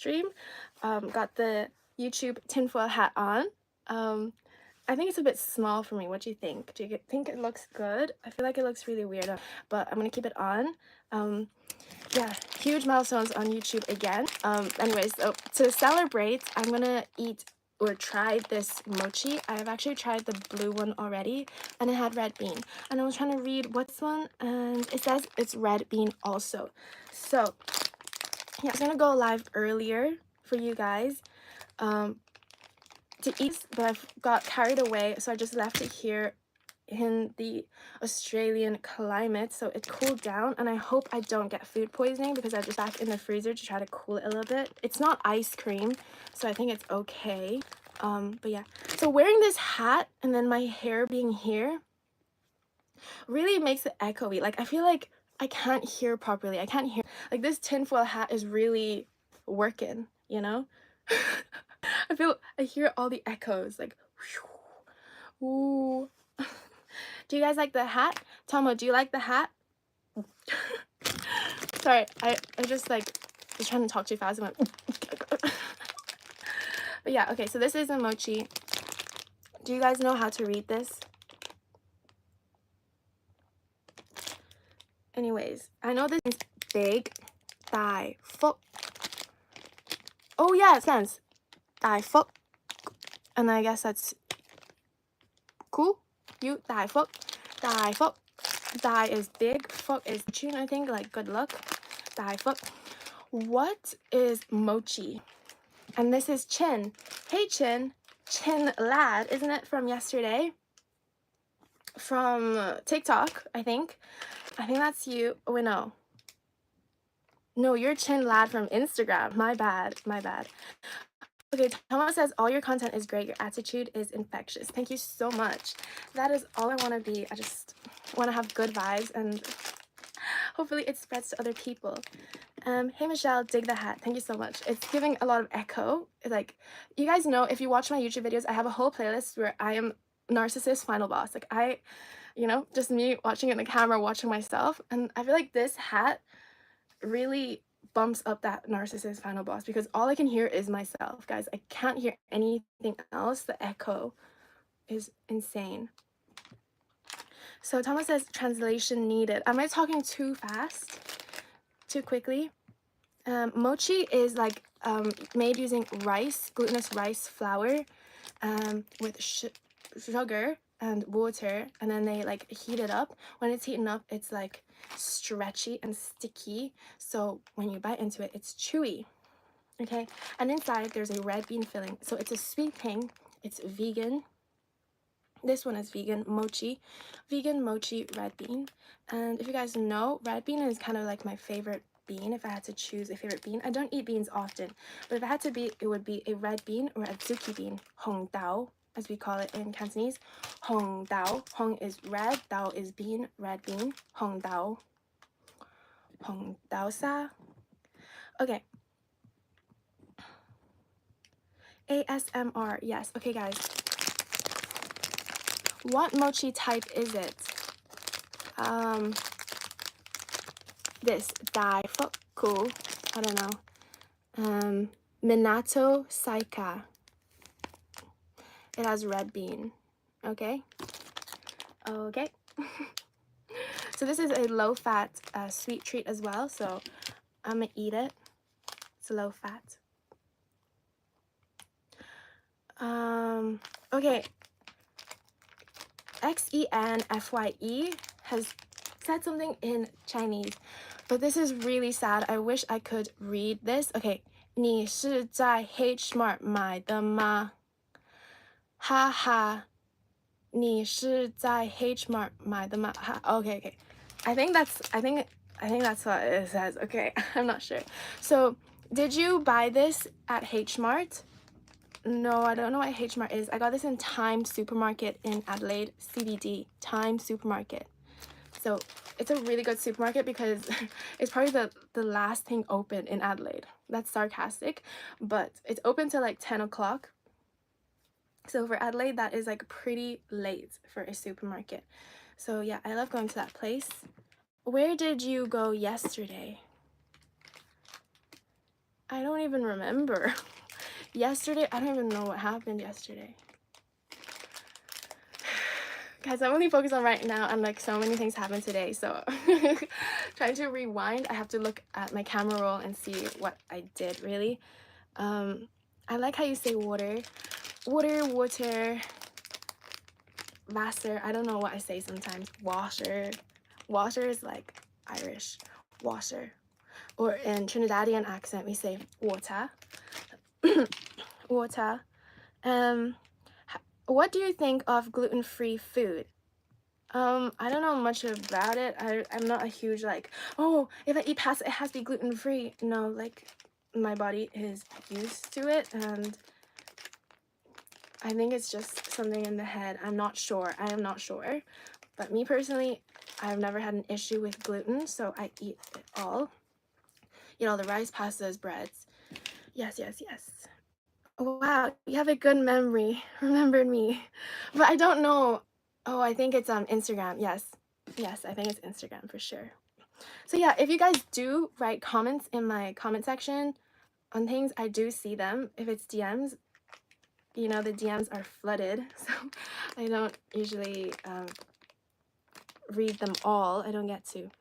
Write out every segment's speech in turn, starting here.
stream. Got the YouTube tinfoil hat on. I think it's a bit small for me. What do you think? Do you think it looks good? I feel like it looks really weird, but I'm gonna keep it on. Yeah, huge milestones on YouTube again. Anyways, so to celebrate, I'm gonna eat or try this mochi. I've actually tried the blue one already, and it had red bean. And I was trying to read what's one, and it says it's red bean also. So yeah, I was gonna go live earlier for you guys to eat, but I've got carried away, so I just left it here in the Australian climate, so it cooled down, and I hope I don't get food poisoning because I just back in the freezer to try to cool it a little bit. It's not ice cream, so I think it's okay. But yeah, so wearing this hat and then my hair being here really makes it echoey. Like, I feel like I can't hear properly. I can't hear, like, this tinfoil hat is really working, you know? I hear all the echoes, like, ooh. Do you guys like the hat? Tomo, do you like the hat? Sorry, I just like was trying to talk too fast and went but yeah, okay, so this is a mochi. Do you guys know how to read this? Anyways, I know this is big. Dai fuk. Oh yeah, it stands. Dai fuk. And I guess that's cool. You dai fuk. Dai fuk. Dai is big. Fuk is tune, I think, like good luck. Dai fuk. What is mochi? And this is Chin. Hey Chin. Chin Lad, isn't it, from yesterday? From TikTok, I think. I think that's you. Oh wait, no. No, you're Chin Lad from Instagram. My bad. My bad. Okay, Thomas says, all your content is great. Your attitude is infectious. Thank you so much. That is all I want to be. I just want to have good vibes, and hopefully it spreads to other people. Hey Michelle, dig the hat. Thank you so much. It's giving a lot of echo. It's like, you guys know, if you watch my YouTube videos, I have a whole playlist where I am narcissist final boss. Like, you know, just me watching it in the camera, watching myself. And I feel like this hat really bumps up that narcissist final boss because all I can hear is myself, guys. I can't hear anything else. The echo is insane. So Thomas says, translation needed. Am I talking too fast? Too quickly? Mochi is like made using rice, glutinous rice flour, with sugar and water, and then they like heat it up. When it's heating up, it's like stretchy and sticky, so when you bite into it, it's chewy. Okay, and inside there's a red bean filling, so it's a sweet thing. It's vegan. This one is vegan mochi, red bean. And if you guys know, red bean is kind of like my favorite bean. If I had to choose a favorite bean, I don't eat beans often, but if I had to be, it would be a red bean or a zuki bean, hong dao, as we call it in Cantonese. Hong dao. Hong is red, dao is bean, red bean. Hong dao. Hong dao sa. Okay. ASMR, yes. Okay, guys. What mochi type is it? This daifuku, I don't know. Minato Saika. It has red bean. Okay. Okay. So this is a low-fat sweet treat as well. So I'm gonna eat it. It's low-fat. Okay. XENFYE has said something in Chinese, but this is really sad. I wish I could read this. Okay. 你是在 H Mart 买的吗？哈哈。你是在 H Mart 买的吗？哈 Okay, okay. I think that's what it says. Okay, I'm not sure. So, did you buy this at H Mart? No, I don't know what H Mart is. I got this in Time Supermarket in Adelaide, CBD, Time Supermarket. So it's a really good supermarket because it's probably the last thing open in Adelaide. That's sarcastic, but it's open till like 10 o'clock. So for Adelaide, that is like pretty late for a supermarket. So yeah, I love going to that place. Where did you go yesterday? I don't even remember. Yesterday, I don't even know what happened yesterday. Guys, I'm only focused on right now, and like so many things happened today, so trying to rewind, I have to look at my camera roll and see what I did really. I like how you say water, water, Wasser. I don't know what I say sometimes. Washer is like Irish, washer. Or in Trinidadian accent, we say water. Water. What do you think of gluten-free food? I don't know much about it. I'm not a huge like, oh, if I eat pasta, it has to be gluten-free. No, like my body is used to it, and I think it's just something in the head. I'm not sure. I am not sure. But me personally, I've never had an issue with gluten, so I eat it all. You know, the rice, pastas, breads. Yes, yes, yes. Wow, you have a good memory. Remembered me. But I don't know. Oh, I think it's Instagram. Yes. Yes, I think it's Instagram for sure. So yeah, if you guys do write comments in my comment section on things, I do see them. If it's DMs, you know, the DMs are flooded, so I don't usually read them all. I don't get to.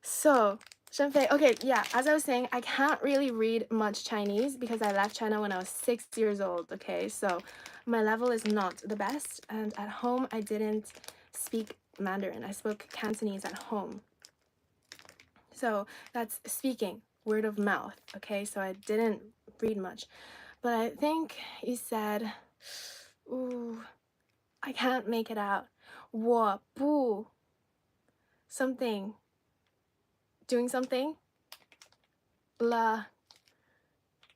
So, Shenfei, okay, yeah, as I was saying, I can't really read much Chinese because I left China when I was 6 years old, okay? So, my level is not the best, and at home, I didn't speak Mandarin. I spoke Cantonese at home. So, that's speaking, word of mouth, okay? So, I didn't read much. But I think you said, ooh, I can't make it out. 我不 something. Doing something? Blah.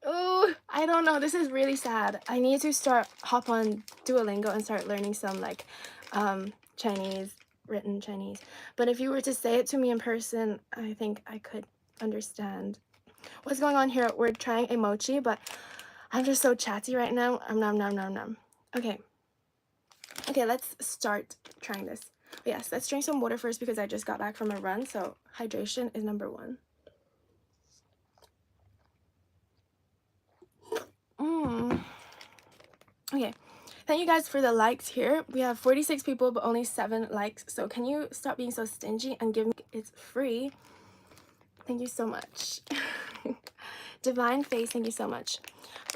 Ooh, I don't know. This is really sad. I need to hop on Duolingo and start learning some like Chinese, written Chinese. But if you were to say it to me in person, I think I could understand. What's going on here? We're trying a mochi, but I'm just so chatty right now. Nom nom nom nom. Okay. Okay, let's start trying this. Yes, let's drink some water first because I just got back from a run, so hydration is number one. Okay, thank you guys for the likes here. We have 46 people, but only 7 likes, so can you stop being so stingy and give me, it's free. Thank you so much. Divine Face, thank you so much.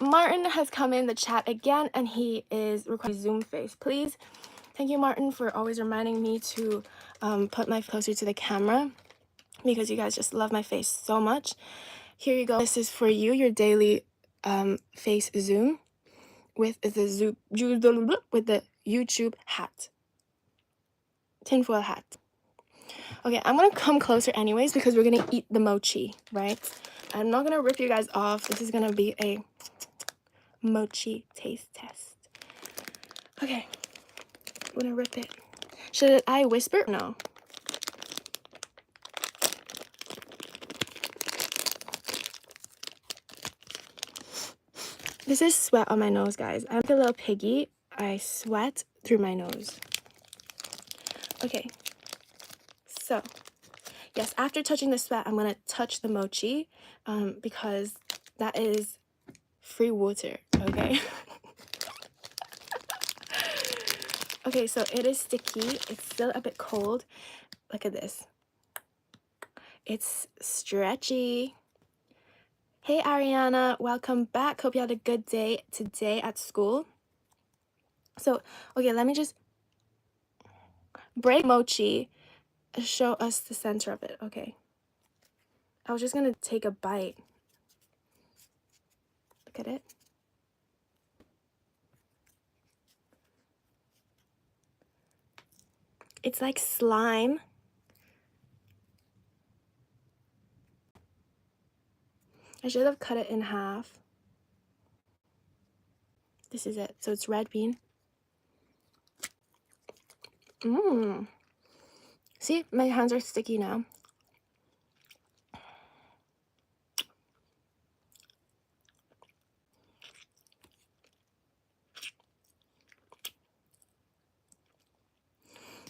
Martin has come in the chat again, and he is requesting Zoom face, please. Thank you, Martin, for always reminding me to put my closer to the camera because you guys just love my face so much. Here you go. This is for you, your daily face zoom with the YouTube hat, tinfoil hat. Okay, I'm gonna come closer anyways because we're gonna eat the mochi, right? I'm not gonna rip you guys off. This is gonna be a mochi taste test. Okay, I'm gonna rip it. Should I whisper? No. This is sweat on my nose, guys. I'm like a little piggy. I sweat through my nose. Okay. So, yes, after touching the sweat, I'm gonna touch the mochi because that is free water, okay? Okay, so it is sticky. It's still a bit cold. Look at this. It's stretchy. Hey, Ariana. Welcome back. Hope you had a good day today at school. So, okay, let me just break mochi. Show us the center of it. Okay. I was just going to take a bite. Look at it. It's like slime. I should have cut it in half. This is it. So it's red bean. Mmm. See, my hands are sticky now.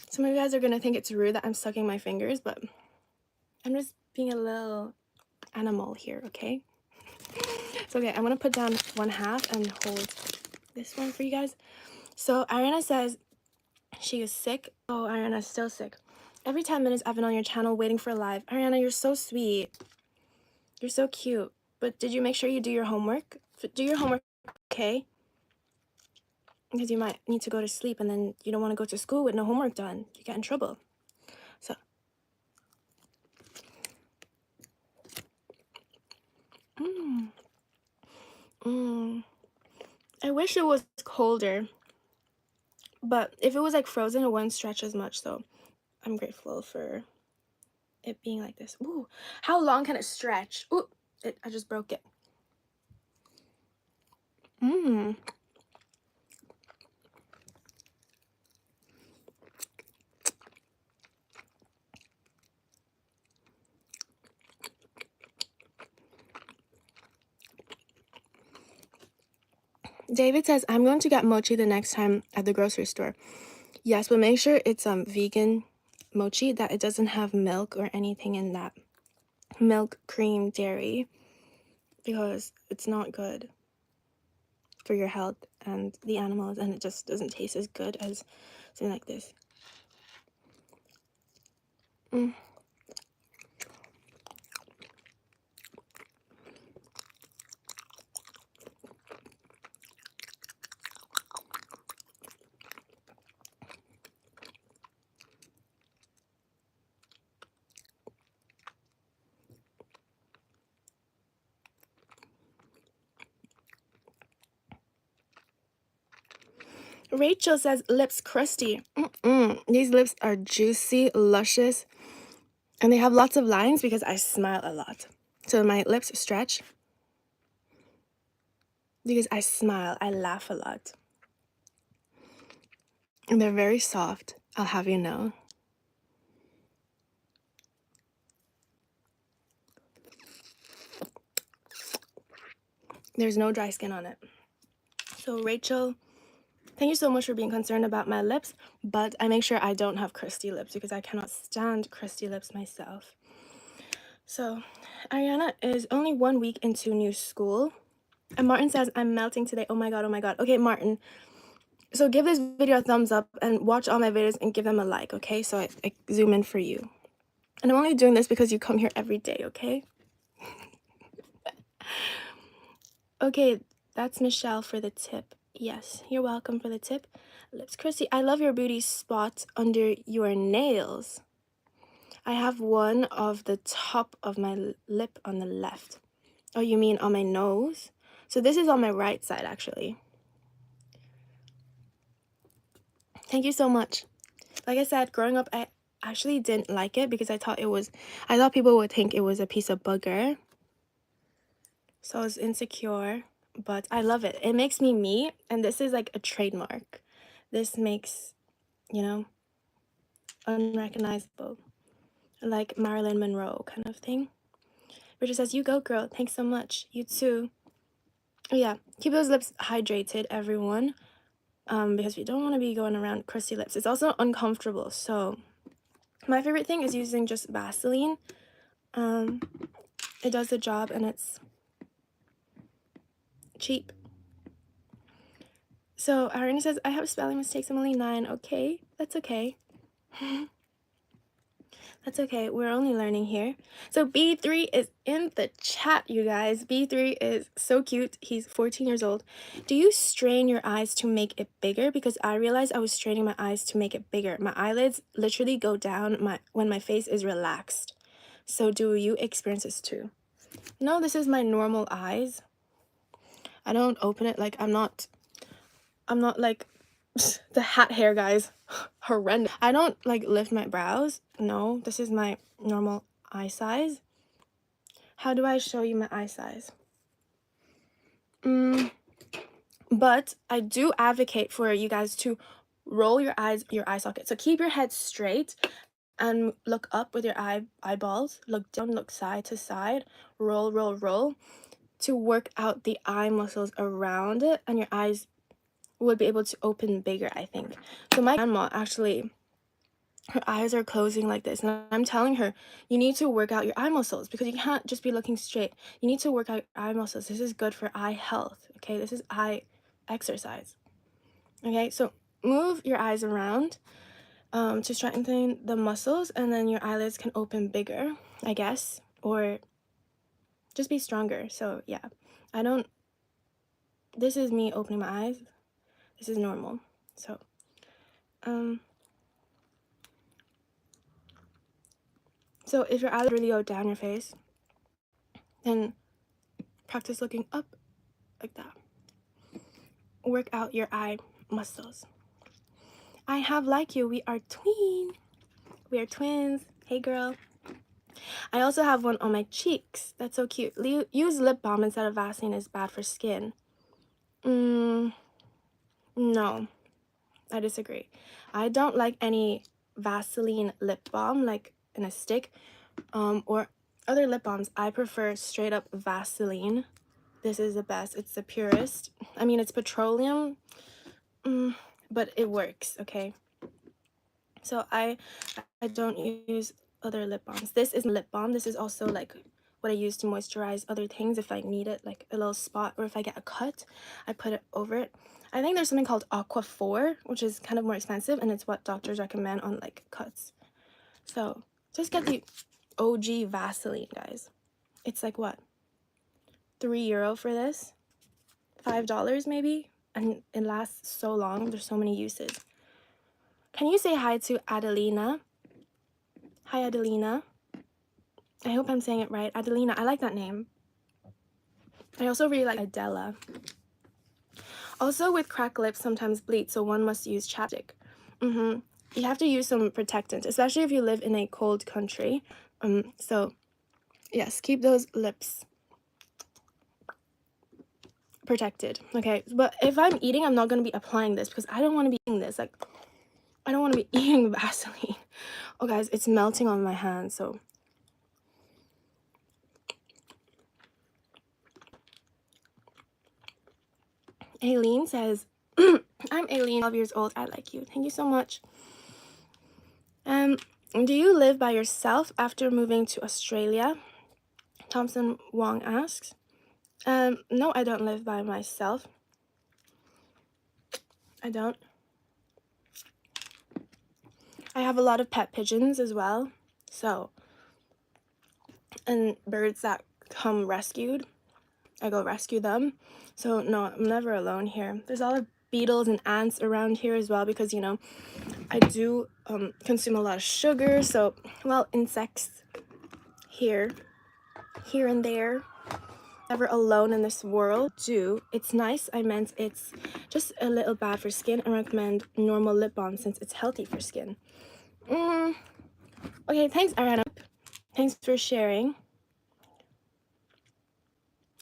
Some of you guys are going to think it's rude that I'm sucking my fingers, but I'm just being a little animal here, okay? So, okay, I'm gonna put down one half and hold this one for you guys. So, Ariana says she is sick. Oh, Ariana's still sick. Every 10 minutes, I've been on your channel waiting for a live. Ariana, you're so sweet. You're so cute. But did you make sure you do your homework? Do your homework, okay? Because you might need to go to sleep and then you don't want to go to school with no homework done. You get in trouble. So, I wish it was colder. But if it was like frozen, it wouldn't stretch as much. So I'm grateful for it being like this. Ooh, how long can it stretch? Ooh, I just broke it. David says, I'm going to get mochi the next time at the grocery store. Yes, but make sure it's vegan mochi, that it doesn't have milk or anything in that. Milk, cream, dairy, because it's not good for your health and the animals, and it just doesn't taste as good as something like this. Rachel says, lips crusty. These lips are juicy, luscious, and they have lots of lines because I smile a lot. So my lips stretch because I smile, I laugh a lot. And they're very soft, I'll have you know. There's no dry skin on it. So Rachel, thank you so much for being concerned about my lips, but I make sure I don't have crusty lips because I cannot stand crusty lips myself. So Ariana is only 1 week into new school. And Martin says, I'm melting today. Oh my god, oh my god. Okay, Martin. So give this video a thumbs up and watch all my videos and give them a like, okay? So I zoom in for you. And I'm only doing this because you come here every day, okay? Okay, that's Michelle for the tip. Yes, you're welcome for the tip. Lips Chrissy, I love your booty spot under your nails. I have one of the top of my lip on the left. Oh, you mean on my nose? So this is on my right side, actually. Thank you so much. Like I said, growing up, I actually didn't like it because I thought people would think it was a piece of booger. So I was insecure, but I love it. It makes me me, and this is like a trademark. This makes, you know, unrecognizable. Like Marilyn Monroe kind of thing. Richard says, you go, girl. Thanks so much. You too. Oh, yeah. Keep those lips hydrated, everyone. Because we don't want to be going around crusty lips. It's also uncomfortable. So my favorite thing is using just Vaseline. It does the job and it's cheap. So Irene says, I have spelling mistakes. I'm only 9. Okay, that's okay. That's okay. We're only learning here. So B3 is in the chat, you guys. B3 is so cute. He's 14 years old. Do you strain your eyes to make it bigger? Because I realized I was straining my eyes to make it bigger. My eyelids literally go down when my face is relaxed. So do you experience this too? No, this is my normal eyes. I don't open it. Like, I'm not like the hat hair guys. Horrendous. I don't like lift my brows. No, this is my normal eye size. How do I show you my eye size? But I do advocate for you guys to roll your eyes, your eye socket. So keep your head straight and look up with your eyeballs. Look down, look side to side. Roll, roll, roll to work out the eye muscles around it, and your eyes would be able to open bigger, I think. So my grandma actually her eyes are closing like this, and I'm telling her, you need to work out your eye muscles because you can't just be looking straight. You need to work out your eye muscles. This is good for eye health, okay? This is eye exercise, okay? So move your eyes around to strengthen the muscles, and then your eyelids can open bigger, I guess, or just be stronger. So yeah, I don't, this is me opening my eyes. This is normal. So so if your eyelids really go down your face, then practice looking up like that. Work out your eye muscles. I have like you. We are twin. We are twins. Hey girl. I also have one on my cheeks. That's so cute. Use lip balm instead of Vaseline is bad for skin. No, I disagree. I don't like any Vaseline lip balm like in a stick or other lip balms. I prefer straight up Vaseline. This is the best. It's the purest. I mean, it's petroleum, but it works, okay? So I don't use other lip balms. This is lip balm. This is also like what I use to moisturize other things if I need it, like a little spot, or if I get a cut, I put it over it. I think there's something called Aqua 4, which is kind of more expensive, and it's what doctors recommend on like cuts. So just get the OG Vaseline, guys. It's like what? €3 for this? $5 maybe? And it lasts so long. There's so many uses. Can you say hi to Adelina? Hi, Adelina. I hope I'm saying it right. Adelina, I like that name. I also really like Adela. Also, with cracked lips, sometimes bleed, so one must use chapstick. You have to use some protectant, especially if you live in a cold country. So, yes, keep those lips protected, okay? But if I'm eating, I'm not going to be applying this because I don't want to be eating this. Like, I don't want to be eating Vaseline. Oh, guys, it's melting on my hand, so... Aileen says, I'm Aileen, 12 years old. I like you. Thank you so much. Do you live by yourself after moving to Australia? Thompson Wong asks. No, I don't live by myself. I don't. I have a lot of pet pigeons as well. So, and birds that come rescued. I go rescue them. So, no, I'm never alone here. There's a lot of beetles and ants around here as well because, you know, I do consume a lot of sugar. So, well, insects here and there. Never alone in this world. It's nice. I meant it's just a little bad for skin. I recommend normal lip balm since it's healthy for skin. Okay, thanks, Ariana. Thanks for sharing.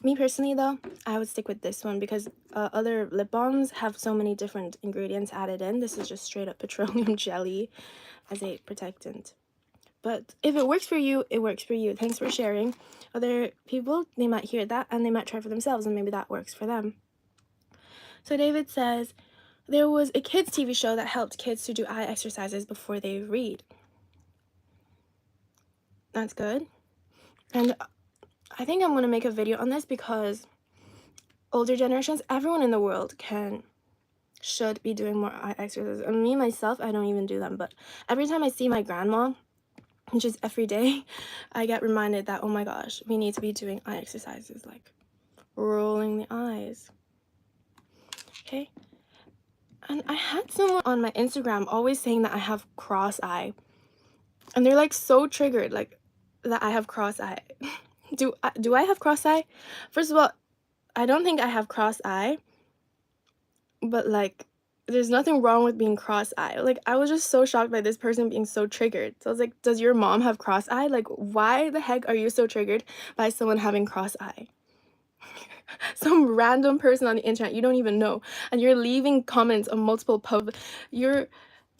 Me personally, though, I would stick with this one because other lip balms have so many different ingredients added in. This is just straight up petroleum jelly as a protectant. But if it works for you, it works for you. Thanks for sharing. Other people, they might hear that and they might try for themselves and maybe that works for them. So David says, there was a kids TV show that helped kids to do eye exercises before they read. That's good. And I think I'm going to make a video on this because older generations, everyone in the world should be doing more eye exercises. And me, myself, I don't even do them. But every time I see my grandma, which is every day, I get reminded that, oh my gosh, we need to be doing eye exercises, like rolling the eyes. Okay? And I had someone on my Instagram always saying that I have cross eye. And they're like so triggered, like that I have cross eye. Do I have cross eye? First of all, I don't think I have cross eye. But like, there's nothing wrong with being cross eye. Like, I was just so shocked by this person being so triggered. So I was like, does your mom have cross eye? Like, why the heck are you so triggered by someone having cross eye? Some random person on the internet you don't even know, and you're leaving comments on multiple posts. You're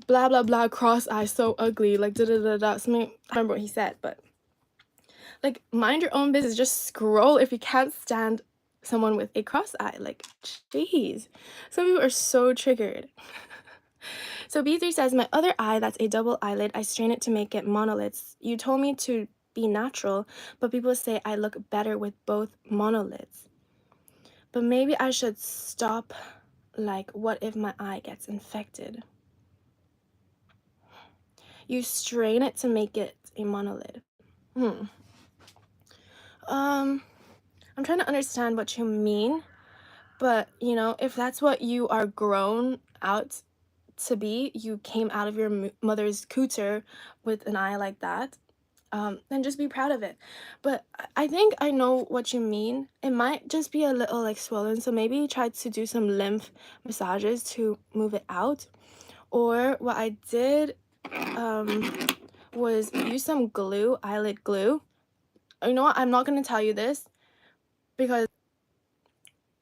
blah blah blah cross eye so ugly, like da da da da. Something, I don't remember what he said, but like, mind your own business. Just scroll if you can't stand someone with a cross eye. Like, jeez, some people are so triggered. So B3 says, my other eye, that's a double eyelid, I strain it to make it monolids. You told me to be natural, but people say I look better with both monolids. But maybe I should stop. Like, what if my eye gets infected? You strain it to make it a monolid. I'm trying to understand what you mean, but you know, if that's what you are grown out to be, you came out of your mother's cooter with an eye like that, then just be proud of it. But I think I know what you mean. It might just be a little like swollen, so maybe try to do some lymph massages to move it out. Or what I did was use some glue, eyelid glue. You know what? I'm not going to tell you this because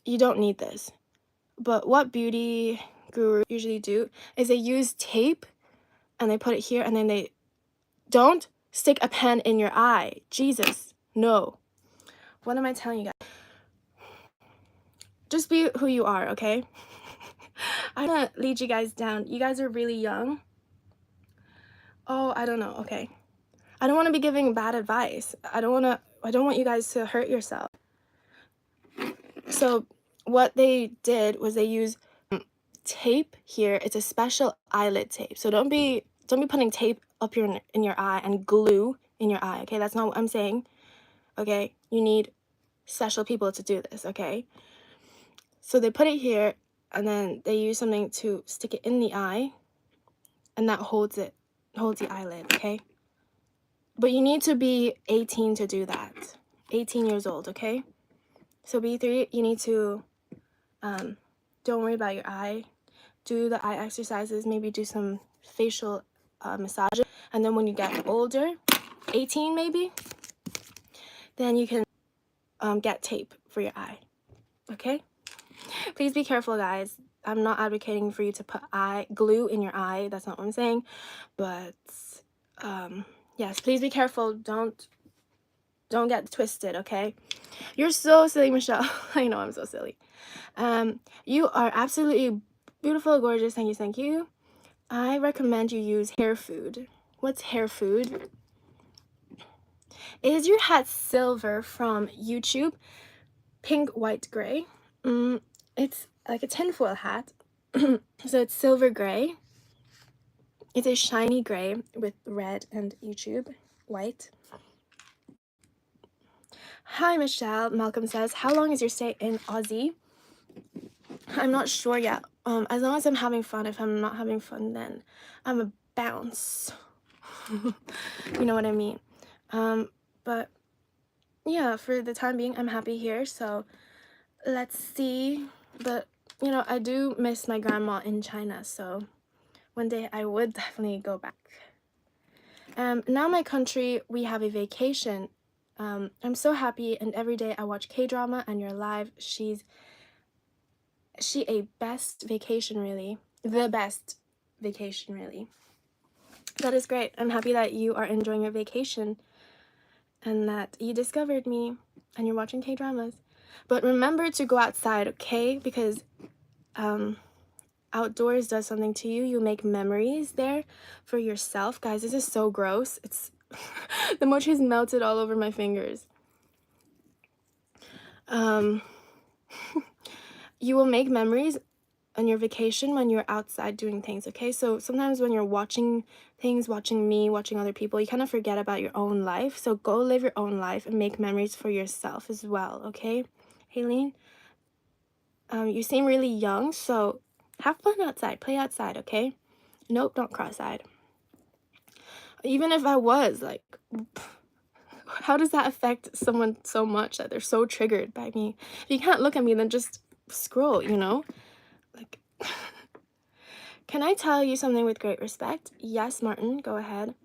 you don't need this. But what beauty gurus usually do is they use tape and they put it here, and then they don't stick a pen in your eye. Jesus, no. What am I telling you guys? Just be who you are, okay? I'm gonna lead you guys down. You guys are really young. Oh, I don't know. Okay. I don't want to be giving bad advice. I don't want you guys to hurt yourself. So what they did was they used tape here. It's a special eyelid tape. So don't be putting tape up in your eye and glue in your eye, okay? That's not what I'm saying. Okay? You need special people to do this, okay? So they put it here, and then they use something to stick it in the eye, and that holds the eyelid, okay? But you need to be 18 to do that. 18 years old, okay? So B3, you need to don't worry about your eye. Do the eye exercises, maybe do some facial massage, and then when you get older, 18 maybe, then you can get tape for your eye, okay? Please be careful, guys. I'm not advocating for you to put glue in your eye. That's not what I'm saying. But yes, please be careful. Don't get twisted, okay? You're so silly, Michelle. I know I'm so silly. You are absolutely beautiful, gorgeous. Thank you, thank you. I recommend you use hair food. What's hair food? Is your hat silver from YouTube? Pink, white, gray. It's like a tinfoil hat. So it's silver gray. It's a shiny gray with red and YouTube white. Hi, Michelle. Malcolm says, how long is your stay in Aussie? I'm not sure yet. As long as I'm having fun. If I'm not having fun, then I'm a bounce. You know what I mean? But yeah, for the time being, I'm happy here. So let's see. But you know, I do miss my grandma in China. So one day I would definitely go back. Now my country, we have a vacation. I'm so happy, and every day I watch K-drama and you're live. She a best vacation, really. The best vacation, really. That is great. I'm happy that you are enjoying your vacation and that you discovered me and you're watching K-dramas. But remember to go outside, okay? Because outdoors does something to you. You make memories there for yourself. Guys, this is so gross. It's the mochi is melted all over my fingers. You will make memories on your vacation when you're outside doing things, okay? So sometimes when you're watching things, watching me, watching other people, you kind of forget about your own life. So go live your own life and make memories for yourself as well, okay? Haylene, you seem really young, so have fun outside. Play outside, okay? Nope, don't cross-eyed. Even if I was, like, how does that affect someone so much that they're so triggered by me? If you can't look at me, then just scroll, you know? Like, can I tell you something with great respect? Yes, Martin, go ahead.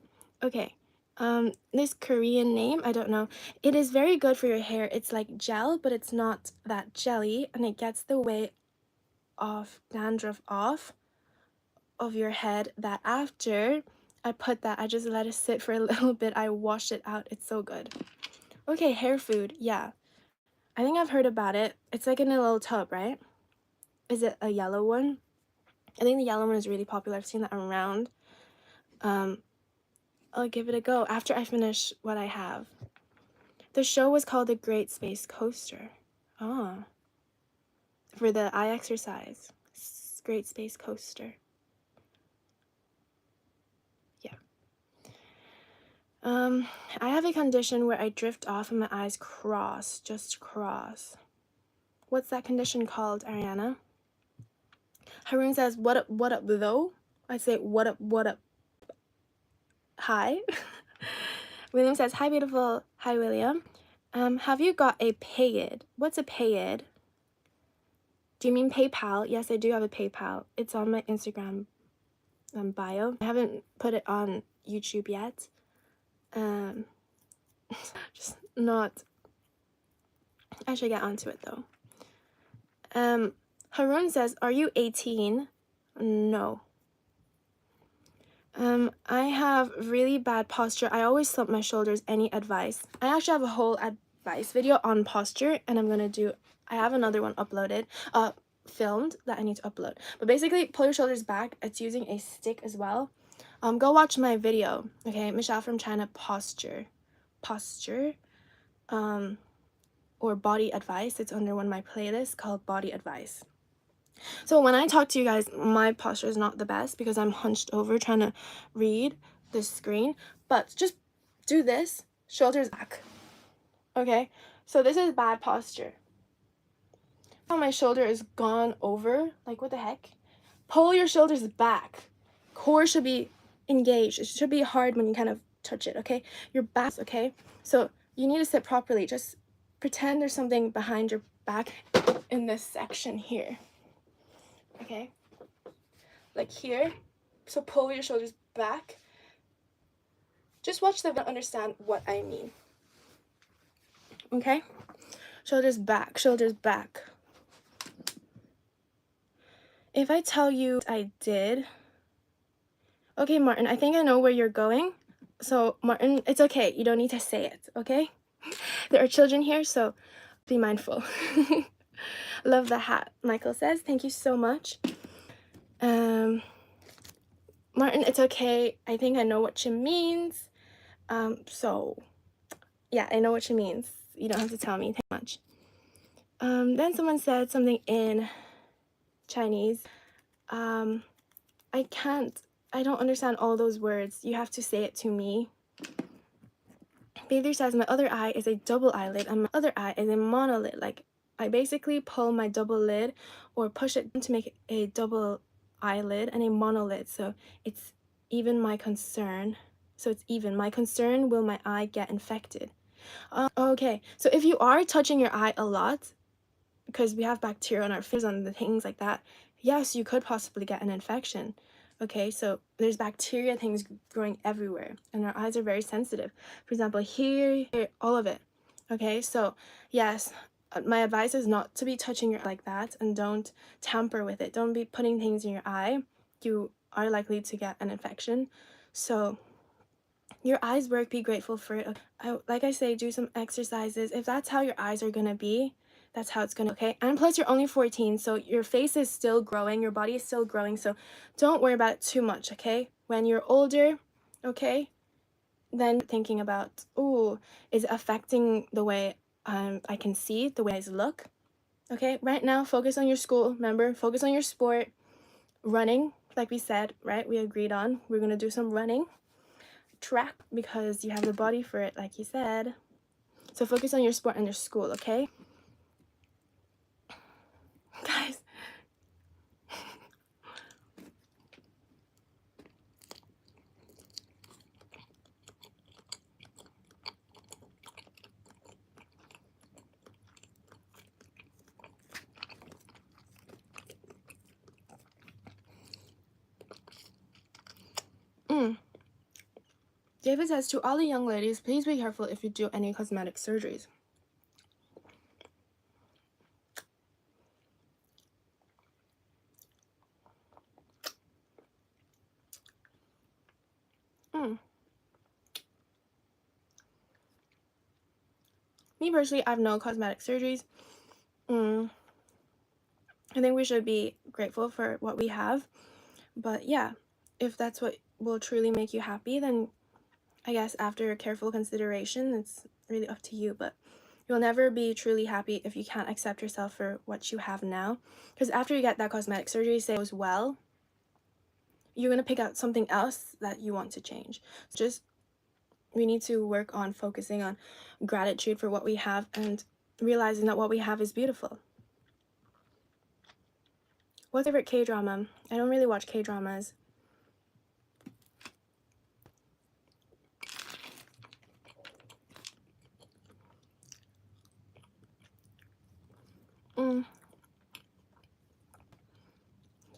Okay, this Korean name, I don't know. It is very good for your hair. It's like gel, but it's not that jelly, and it gets the weight of dandruff off of your head, that after I put that, I just let it sit for a little bit. I wash it out. It's so good. Okay, hair food. Yeah. I think I've heard about it. It's like in a little tub, right? Is it a yellow one? I think the yellow one is really popular. I've seen that around. I'll give it a go after I finish what I have. The show was called The Great Space Coaster. Ah. For the eye exercise. Great Space Coaster. Yeah. I have a condition where I drift off and my eyes cross, just cross. What's that condition called, Ariana? Haroon says, what up, though? I say, what up, hi. William says, hi, beautiful. Hi, William. Have you got a paid? What's a paid? Do you mean PayPal? Yes, I do have a PayPal. It's on my Instagram bio. I haven't put it on YouTube yet. Just not. I should get onto it though. Haroon says, are you 18? No. I have really bad posture. I always slump my shoulders. Any advice? I actually have a whole advice video on posture, and I have another one uploaded, filmed, that I need to upload. But basically, pull your shoulders back. It's using a stick as well. Go watch my video, okay? Michelle from China, posture, or body advice. It's under one of my playlists called body advice. So when I talk to you guys, my posture is not the best because I'm hunched over trying to read the screen. But just do this, shoulders back. Okay? So this is bad posture. Now my shoulder is gone over. Like, what the heck? Pull your shoulders back. Core should be engaged. It should be hard when you kind of touch it, okay? Your back, okay? So you need to sit properly. Just pretend there's something behind your back in this section here. Okay, like here. So pull your shoulders back. Just watch the video to understand what I mean. Okay, shoulders back, shoulders back. If I tell you I did, okay, Martin, I think I know where you're going. So Martin, it's okay, you don't need to say it, okay? There are children here, so be mindful. Love the hat, Michael says. Thank you so much. Martin, it's okay. I think I know what she means. So yeah, I know what she means. You don't have to tell me too much. Then someone said something in Chinese. I don't understand all those words. You have to say it to me. Bather says my other eye is a double eyelid and my other eye is a monolid. Like, I basically pull my double lid or push it to make a double eyelid and a monolid. So it's even my concern. So it's even. My concern, will my eye get infected? Okay, so if you are touching your eye a lot, because we have bacteria on our fingers and the things like that, yes, you could possibly get an infection. Okay, so there's bacteria things growing everywhere, and our eyes are very sensitive. For example, here, all of it. Okay, so yes, my advice is not to be touching your eye like that, and don't tamper with it. Don't be putting things in your eye. You are likely to get an infection. So your eyes work, be grateful for it. Like I say, do some exercises. If that's how your eyes are gonna be, that's how it's gonna, okay? And plus, you're only 14, so your face is still growing, your body is still growing, so don't worry about it too much, okay? When you're older, okay, then thinking about, ooh, is it affecting the way I can see, the way I look? Okay, right now, focus on your school, remember? Focus on your sport, running, like we said, right? We agreed on, we're gonna do some running, track, because you have the body for it, like you said. So focus on your sport and your school, okay? Guys. David says, to all the young ladies, please be careful if you do any cosmetic surgeries. Me personally, I have no cosmetic surgeries. I think we should be grateful for what we have. But yeah, if that's what will truly make you happy, then I guess after careful consideration, it's really up to you. But you'll never be truly happy if you can't accept yourself for what you have now. Because after you get that cosmetic surgery, say it goes well, you're going to pick out something else that you want to change. Just, we need to work on focusing on gratitude for what we have and realizing that what we have is beautiful. What's your favorite K-drama? I don't really watch K-dramas.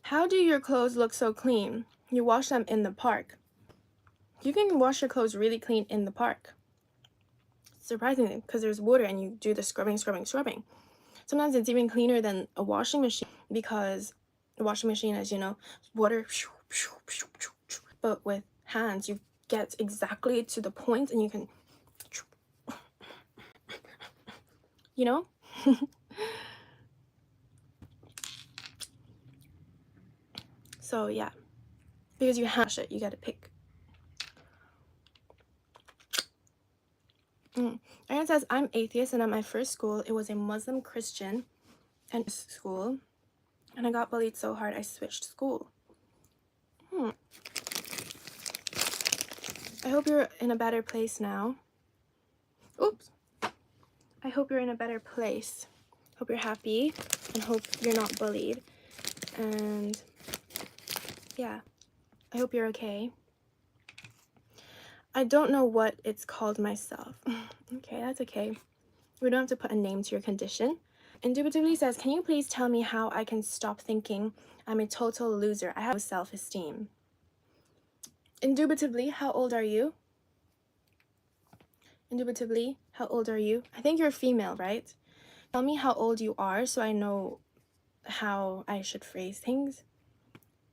How do your clothes look so clean? You wash them in the park. You can wash your clothes really clean in the park. Surprisingly, because there's water and you do the scrubbing. Sometimes it's even cleaner than a washing machine because the washing machine, as you know, water. But with hands, you get exactly to the point and you can, you know? So yeah, because you hash it, you gotta pick. Aaron says, I'm atheist and at my first school, it was a Muslim Christian and school, and I got bullied so hard I switched school. I hope you're in a better place now. Oops. I hope you're in a better place. Hope you're happy and hope you're not bullied. And yeah, I hope you're okay. I don't know what it's called myself. Okay, that's okay. We don't have to put a name to your condition. Indubitably says, can you please tell me how I can stop thinking I'm a total loser? I have no self-esteem. Indubitably, how old are you? Indubitably, how old are you? I think you're female, right? Tell me how old you are so I know how I should phrase things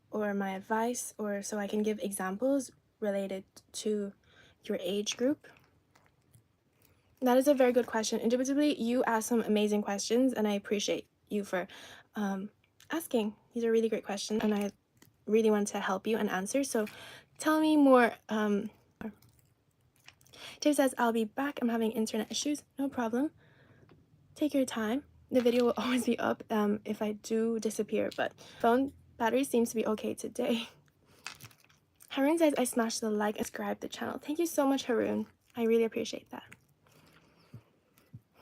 or my advice, or so I can give examples related to your age group. That is a very good question. Indubitably, you asked some amazing questions and I appreciate you for asking. These are really great questions and I really want to help you and answer. So tell me more. Dave says, I'll be back. I'm having internet issues. No problem. Take your time. The video will always be up if I do disappear, but phone battery seems to be okay today. Haroon says, I smashed the like and subscribe the channel. Thank you so much, Haroon. I really appreciate that.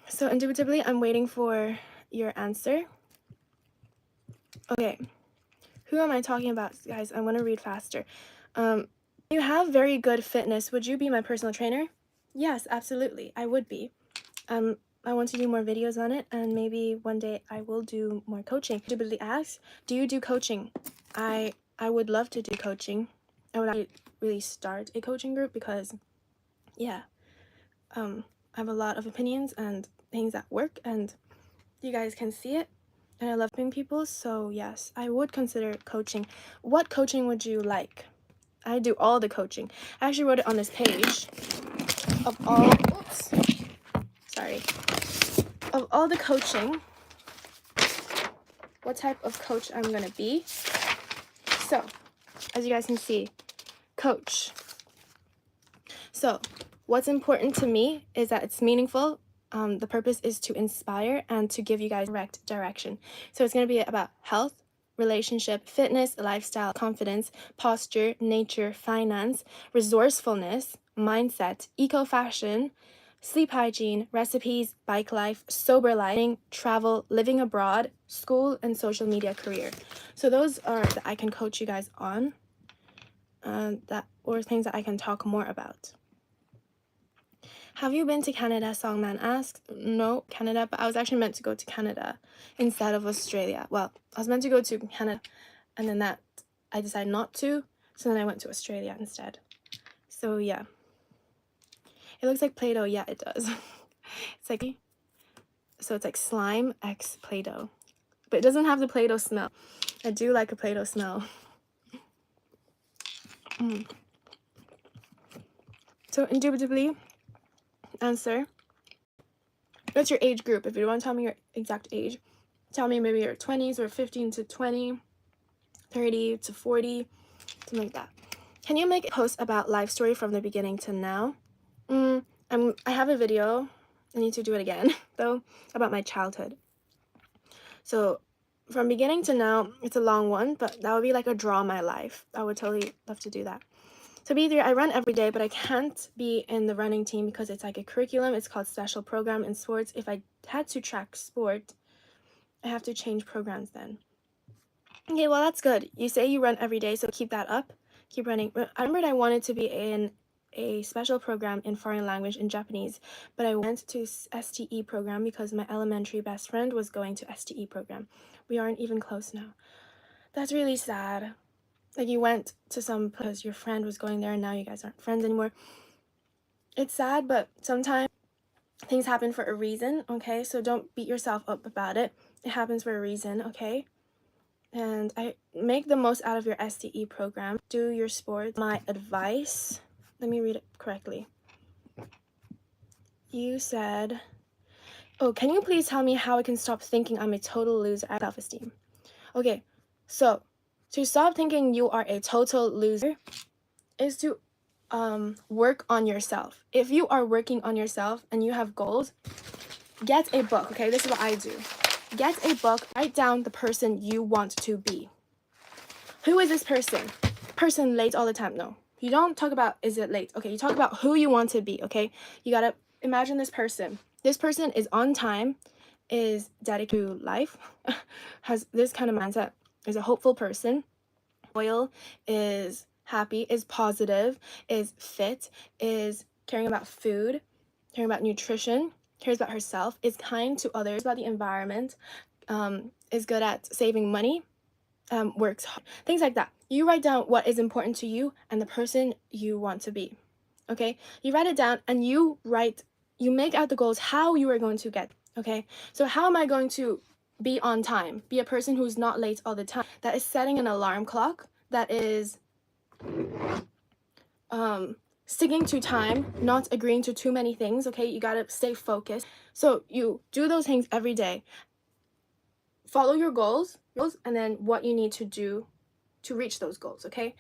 So indubitably, I'm waiting for your answer. Okay. Who am I talking about, guys? I want to read faster. You have very good fitness. Would you be my personal trainer? Yes, absolutely. I would be. I want to do more videos on it, and maybe one day I will do more coaching. Indubitably asks, do you do coaching? I would love to do coaching. I would really start a coaching group because, yeah, I have a lot of opinions and things at work, and you guys can see it. And I love helping people, so yes, I would consider coaching. What coaching would you like? I do all the coaching. I actually wrote it on this page of all, oops, sorry, of all the coaching, what type of coach I'm gonna be. So, as you guys can see, coach. So, what's important to me is that it's meaningful. The purpose is to inspire and to give you guys direct direction. So it's going to be about health, relationship, fitness, lifestyle, confidence, posture, nature, finance, resourcefulness, mindset, eco-fashion, sleep hygiene, recipes, bike life, sober life, travel, living abroad, school, and social media career. So those are that I can coach you guys on, or things that I can talk more about. Have you been to Canada? Songman asks. No, Canada, but I was actually meant to go to Canada instead of Australia. Well, I was meant to go to Canada, and then that I decided not to, so then I went to Australia instead. So yeah, it looks like Play-Doh. Yeah, it does. It's like, so it's like slime x Play-Doh, but it doesn't have the Play-Doh smell. I do like a Play-Doh smell. So indubitably, answer. What's your age group? If you don't want to tell me your exact age, Tell me maybe your 20s or 15 to 20, 30 to 40, something like that. Can you make a post about life story from the beginning to now? I have a video. I need to do it again, though, about my childhood. So from beginning to now, it's a long one, but that would be like a draw my life. I would totally love to do that. So B3, I run every day, but I can't be in the running team because it's like a curriculum. It's called special program in sports. If I had to track sport, I have to change programs then. Okay, well, that's good. You say you run every day, so keep that up. Keep running. I remembered I wanted to be in a special program in foreign language in Japanese, but I went to STE program because my elementary best friend was going to STE program. We aren't even close now. That's really sad. Like, you went to some because your friend was going there and now you guys aren't friends anymore. It's sad, but sometimes things happen for a reason, okay? So don't beat yourself up about it. It happens for a reason, okay? And I make the most out of your STE program. Do your sports. My advice, let me read it correctly. You said, oh, can you please tell me how I can stop thinking I'm a total loser at self-esteem? Okay, so to stop thinking you are a total loser is to work on yourself. If you are working on yourself and you have goals, get a book, okay? This is what I do. Get a book, write down the person you want to be. Who is this person? Person late all the time. No, you don't talk about is it late. Okay, you talk about who you want to be, okay? You gotta imagine this person. This person is on time, is dedicated to life, has this kind of mindset, is a hopeful person, loyal, is happy, is positive, is fit, is caring about food, caring about nutrition, cares about herself, is kind to others, about the environment, is good at saving money, works hard, things like that. You write down what is important to you and the person you want to be, okay? You write it down and you make out the goals, how you are going to get, okay? So how am I going to be on time, be a person who's not late all the time, that is setting an alarm clock, that is sticking to time, not agreeing to too many things, okay? You gotta stay focused. So you do those things every day. Follow your goals, and then what you need to do to reach those goals, okay?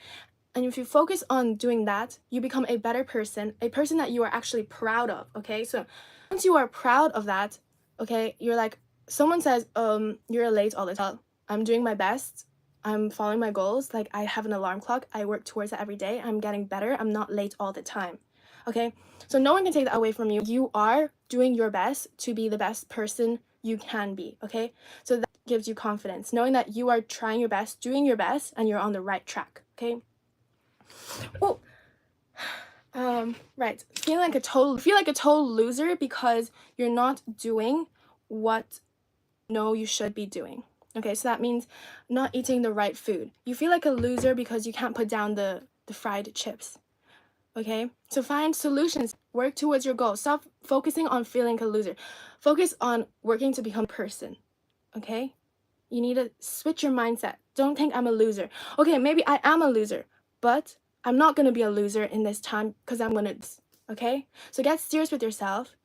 And if you focus on doing that, you become a better person, a person that you are actually proud of, okay? So once you are proud of that, okay, you're like, someone says, you're late all the time. I'm doing my best. I'm following my goals. Like, I have an alarm clock. I work towards it every day. I'm getting better. I'm not late all the time, okay? So no one can take that away from you. You are doing your best to be the best person you can be, okay? So that gives you confidence, knowing that you are trying your best, doing your best, and you're on the right track, okay? Oh, right. Feel like a total loser because you're not doing what you know you should be doing. Okay, so that means not eating the right food. You feel like a loser because you can't put down the fried chips. Okay, so find solutions. Work towards your goal. Stop focusing on feeling like a loser. Focus on working to become a person. Okay, you need to switch your mindset. Don't think I'm a loser. Okay, maybe I am a loser, but I'm not going to be a loser in this time because I'm going to, okay? So get serious with yourself.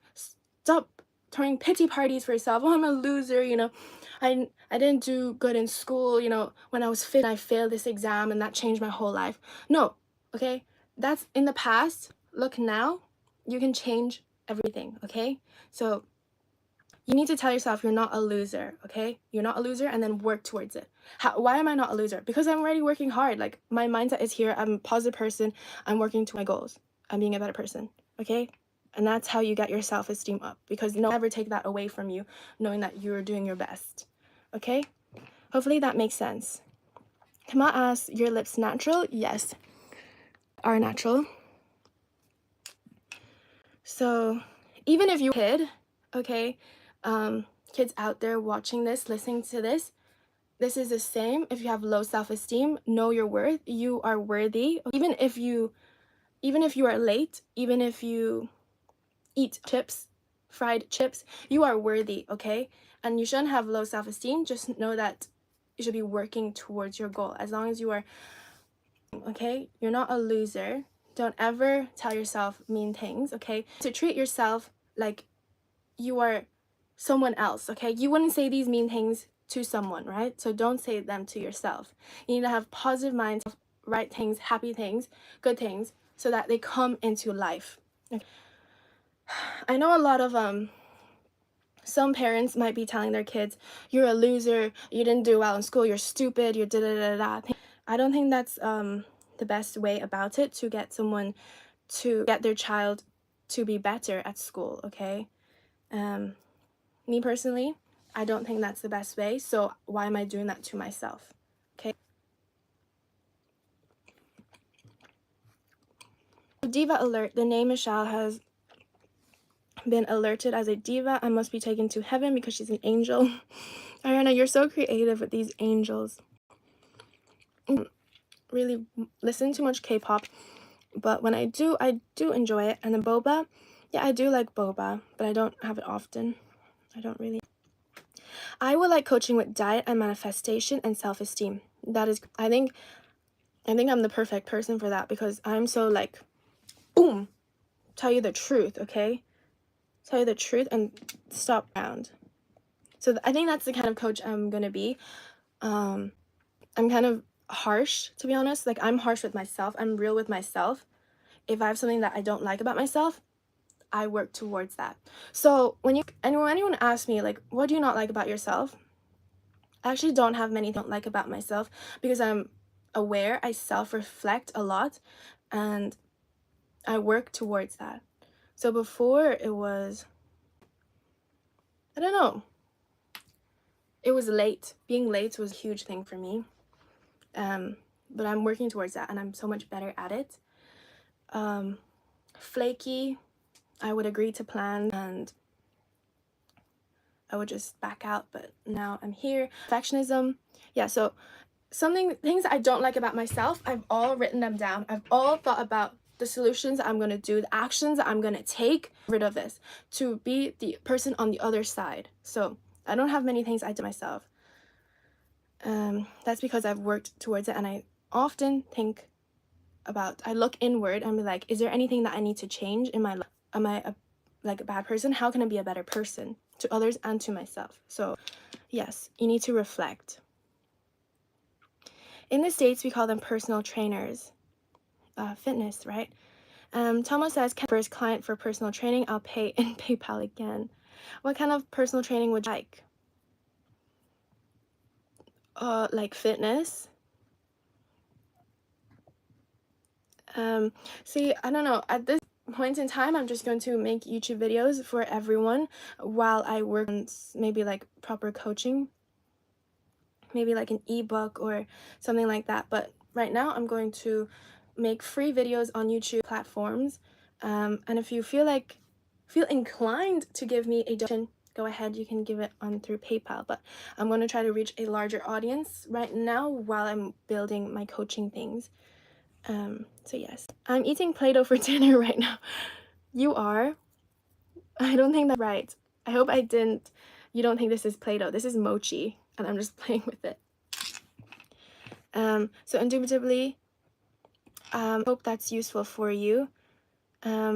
Stop throwing pity parties for yourself. Oh, I'm a loser, you know. I didn't do good in school, you know. When I was fit, I failed this exam and that changed my whole life. No, okay? That's in the past. Look now. You can change everything, okay? So you need to tell yourself you're not a loser, okay? You're not a loser, and then work towards it. Why am I not a loser? Because I'm already working hard. Like, my mindset is here. I'm a positive person. I'm working to my goals. I'm being a better person, okay? And that's how you get your self-esteem up, because no one ever take that away from you, knowing that you're doing your best, okay? Hopefully that makes sense. Kama asks, your lips natural? Yes, are natural. So even if you're a kid, okay, kids out there watching this, listening to this, this is the same. If you have low self-esteem, know your worth. You are worthy. Even if you are late, even if you eat chips, fried chips, you are worthy, okay? And you shouldn't have low self-esteem. Just know that you should be working towards your goal. As long as you are, okay? You're not a loser. Don't ever tell yourself mean things, okay? To treat yourself like you are someone else, okay? You wouldn't say these mean things to someone, right? So don't say them to yourself. You need to have positive minds, right things, happy things, good things, so that they come into life. Okay. I know a lot of some parents might be telling their kids, you're a loser, you didn't do well in school, you're stupid, you're da da da da. I don't think that's the best way about it, to get someone to get their child to be better at school, okay? Me personally, I don't think that's the best way, so why am I doing that to myself? Okay. Diva alert. The name Michelle has been alerted as a diva and must be taken to heaven because she's an angel. Ariana, you're so creative with these angels. Really listen too much K-pop, but when I do enjoy it. And the boba, yeah, I do like boba, but I don't have it often. I don't really. I would like coaching with diet and manifestation and self-esteem. That is, I think I'm the perfect person for that, because I'm so like, boom, tell you the truth, okay? Tell you the truth and stop around. So I think that's the kind of coach I'm gonna be. I'm kind of harsh, to be honest. Like, I'm harsh with myself. I'm real with myself. If I have something that I don't like about myself, I work towards that. So when anyone asks me, like, what do you not like about yourself? I actually don't have many things I don't like about myself, because I'm aware, I self-reflect a lot, and I work towards that. So before, it was, I don't know, it was late. Being late was a huge thing for me. But I'm working towards that, and I'm so much better at it. Flaky, I would agree to plans, and I would just back out, but now I'm here. Perfectionism, yeah, so things I don't like about myself, I've all written them down. I've all thought about the solutions I'm going to do, the actions I'm going to take, rid of this, to be the person on the other side. So I don't have many things I do myself. That's because I've worked towards it, and I often think about, I look inward and be like, is there anything that I need to change in my life? Am I a bad person? How can I be a better person to others and to myself? So yes, you need to reflect. In the States, we call them personal trainers. Fitness, right? Thomas says, first client for personal training, I'll pay in PayPal again. What kind of personal training would you like? Like fitness? See, I don't know. At this point in time, I'm just going to make YouTube videos for everyone while I work on maybe like proper coaching. Maybe like an ebook or something like that. But right now, I'm going to make free videos on YouTube platforms. And if you feel inclined to give me a donation, go ahead, you can give it on through PayPal. But I'm going to try to reach a larger audience right now while I'm building my coaching things. So yes, I'm eating Play-Doh for dinner right now. You are? I don't think that's right. I hope you don't think this is Play-Doh. This is Mochi, and I'm just playing with it. So indubitably, hope that's useful for you.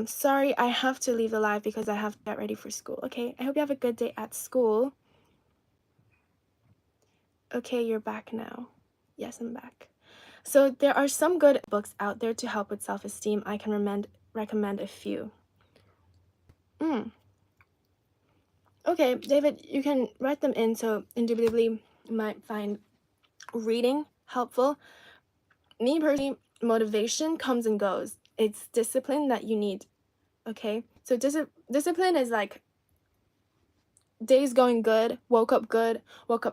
Sorry, I have to leave the live because I have to get ready for school. Okay, I hope you have a good day at school. Okay, you're back now. Yes, I'm back. So there are some good books out there to help with self-esteem. I can recommend a few. Okay, David, you can write them in, so indubitably you might find reading helpful. Me personally, motivation comes and goes. It's discipline that you need, okay? So discipline is like days going good, woke up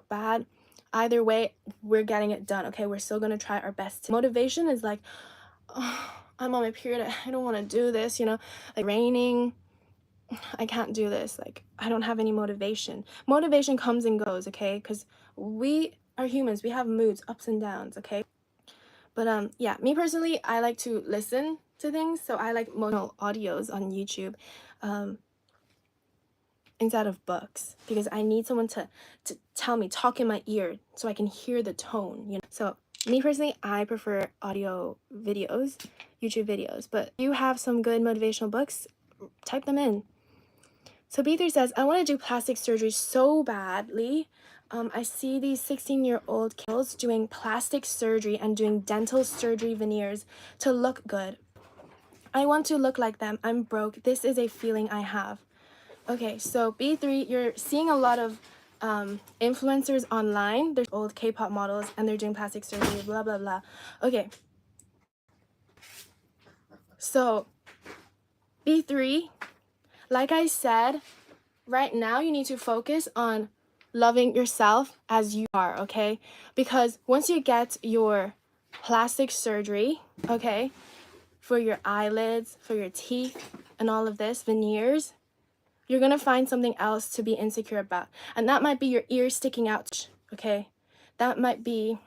bad. Either way, we're getting it done, okay? We're still gonna try our best. Motivation is like, oh, I'm on my period, I don't want to do this, you know, like raining, I can't do this, like I don't have any motivation. Motivation comes and goes, okay? Because we are humans, we have moods, ups and downs, okay? But yeah, me personally, I like to listen to things, so I like motivational audios on YouTube instead of books, because I need someone to tell me, talk in my ear, so I can hear the tone, you know? So me personally, I prefer audio videos, YouTube videos, but if you have some good motivational books, type them in. So B3 says, I want to do plastic surgery so badly. I see these 16-year-old girls doing plastic surgery and doing dental surgery veneers to look good. I want to look like them. I'm broke. This is a feeling I have. Okay, so B3, you're seeing a lot of influencers online. There's old K-pop models and they're doing plastic surgery, blah, blah, blah. Okay. So B3, like I said, right now you need to focus on loving yourself as you are, okay? Because once you get your plastic surgery, okay, for your eyelids, for your teeth, and all of this, veneers, you're gonna find something else to be insecure about. And that might be your ears sticking out, okay? That might be,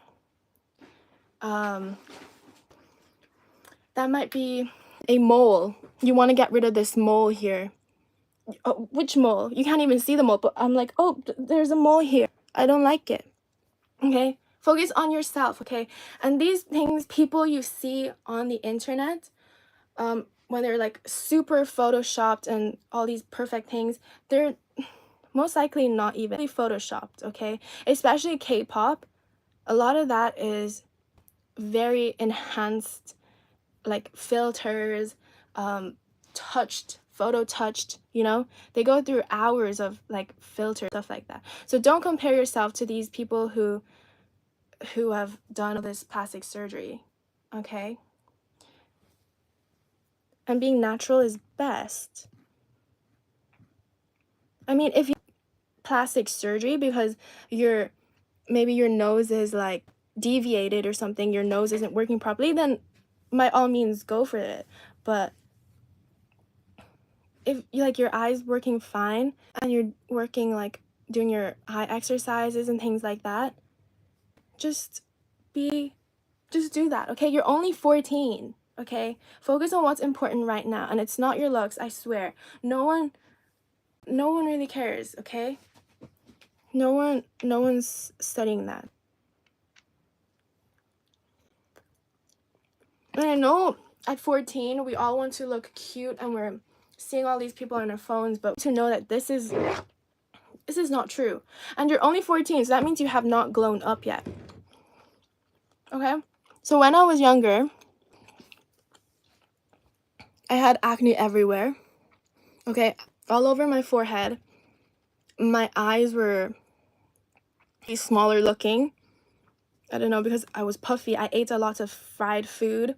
a mole. You wanna get rid of this mole here. Oh, which mole? You can't even see the mole, but I'm like, oh, there's a mole here. I don't like it, okay? Focus on yourself, okay? And these things, people you see on the internet, when they're like super photoshopped and all these perfect things, they're most likely not even photoshopped, okay? Especially K-pop, a lot of that is very enhanced, like filters, photo touched, you know? They go through hours of like filter stuff like that. So don't compare yourself to these people who have done all this plastic surgery, okay? And being natural is best. I mean, if you plastic surgery because maybe your nose is like deviated or something, your nose isn't working properly, then by all means go for it. But if you like your eyes working fine and you're working like doing your eye exercises and things like that, just do that, okay? You're only 14, okay? Focus on what's important right now, and it's not your looks, I swear. No one really cares, okay? No one's studying that. And I know at 14 we all want to look cute and we're seeing all these people on our phones, but to know that this is not true. And you're only 14, so that means you have not grown up yet. Okay? So when I was younger, I had acne everywhere. Okay? All over my forehead. My eyes were smaller looking. I don't know, because I was puffy. I ate a lot of fried food,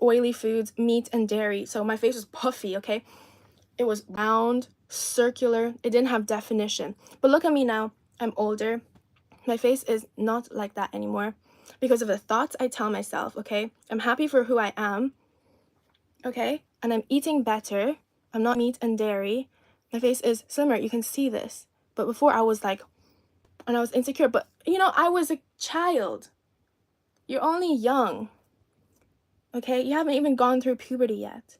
oily foods, meat, and dairy. So my face was puffy, okay? It was round, circular. It didn't have definition. But look at me now. I'm older. My face is not like that anymore because of the thoughts I tell myself, okay? I'm happy for who I am, okay? And I'm eating better. I'm not meat and dairy. My face is slimmer. You can see this. But before I was like, and I was insecure. But, you know, I was a child. You're only young, okay? You haven't even gone through puberty yet.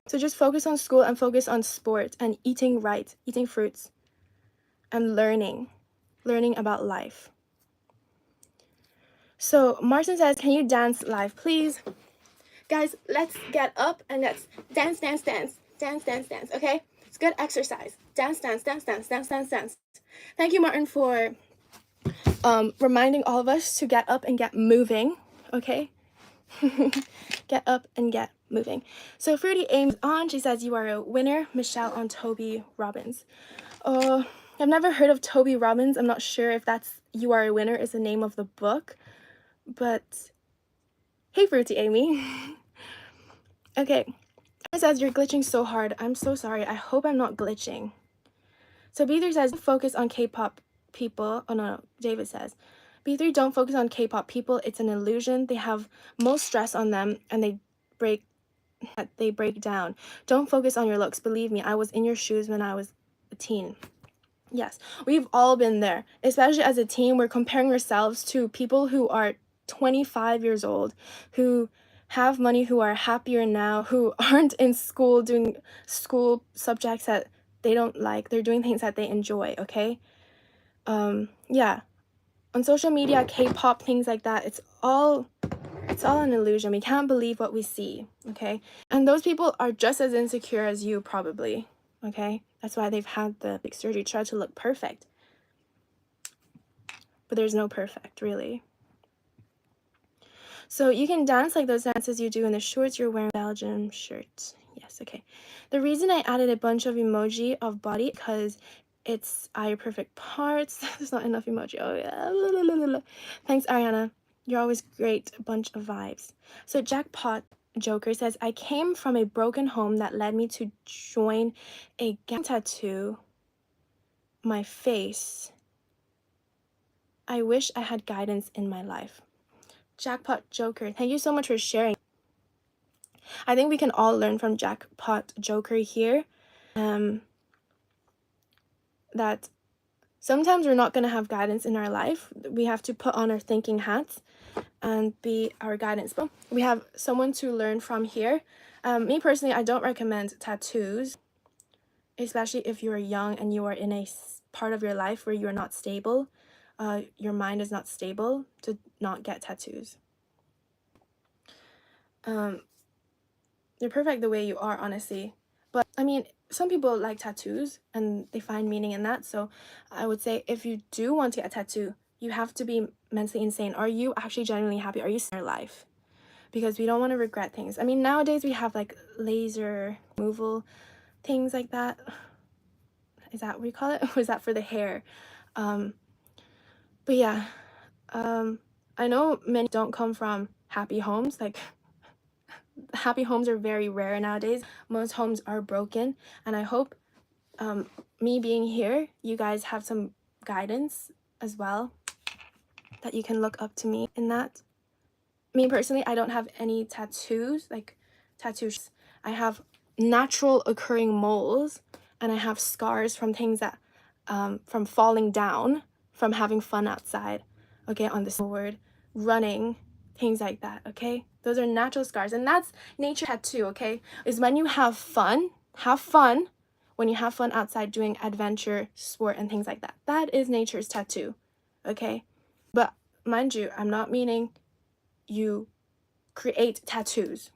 So just focus on school and focus on sport and eating right, eating fruits, and learning about life. So Martin says, can you dance live, please? Guys, let's get up and let's dance, okay? It's good exercise. Dance. Thank you, Martin, for reminding all of us to get up and get moving, okay? Get up and get moving. So Fruity aims on. She says, you are a winner. Michelle on Toby Robbins. I've never heard of Toby Robbins. I'm not sure if that's You Are a Winner is the name of the book. But hey, Fruity Amy. Okay. It says, you're glitching so hard. I'm so sorry. I hope I'm not glitching. So B3 says, focus on K-pop people. Oh, no. David says, B3, don't focus on K-pop people. It's an illusion. They have most stress on them and they break down. Don't focus on your looks. Believe me, I was in your shoes when I was a teen. Yes, we've all been there. Especially as a teen, we're comparing ourselves to people who are 25 years old, who have money, who are happier now, who aren't in school doing school subjects that they don't like. They're doing things that they enjoy, okay? Yeah. On social media, K-pop, things like that, it's all an illusion. We can't believe what we see, okay? And those people are just as insecure as you, probably, okay? That's why they've had the big surgery, try to look perfect. but there's no perfect, really. So you can dance like those dances you do in the shorts you're wearing. Belgian shirt. Yes, okay. The reason I added a bunch of emoji of body because it's your perfect parts. There's not enough emoji. Oh yeah. Thanks, Ariana. You're always great. A bunch of vibes. So Jackpot Joker says, I came from a broken home that led me to join a gang tattoo my face. I wish I had guidance in my life. Jackpot Joker, thank you so much for sharing. I think we can all learn from Jackpot Joker here. That sometimes we're not going to have guidance in our life. We have to put on our thinking hats and be our guidance. But we have someone to learn from here. Me personally, I don't recommend tattoos, especially if you're young and you are in a part of your life where you're not stable. Your mind is not stable, to not get tattoos. You're perfect the way you are, honestly. But I mean, some people like tattoos and they find meaning in that. So I would say if you do want to get a tattoo, you have to be mentally insane. Are you actually genuinely happy? Are you in your life? Because we don't want to regret things. I mean, nowadays we have like laser removal, things like that. Is that what we call it? Or is that for the hair? But yeah, I know many don't come from happy homes. Like, happy homes are very rare nowadays. Most homes are broken, and I hope me being here, you guys have some guidance as well, that you can look up to me in that. Me personally, I don't have any tattoos, like tattoos. I have natural occurring moles, and I have scars from things that from falling down, from having fun outside, okay, on the snowboard, running, things like that, okay? Those are natural scars, and that's nature tattoo, okay? Is when you have fun, when you have fun outside doing adventure, sport, and things like that. That is nature's tattoo, okay? But mind you, I'm not meaning you create tattoos,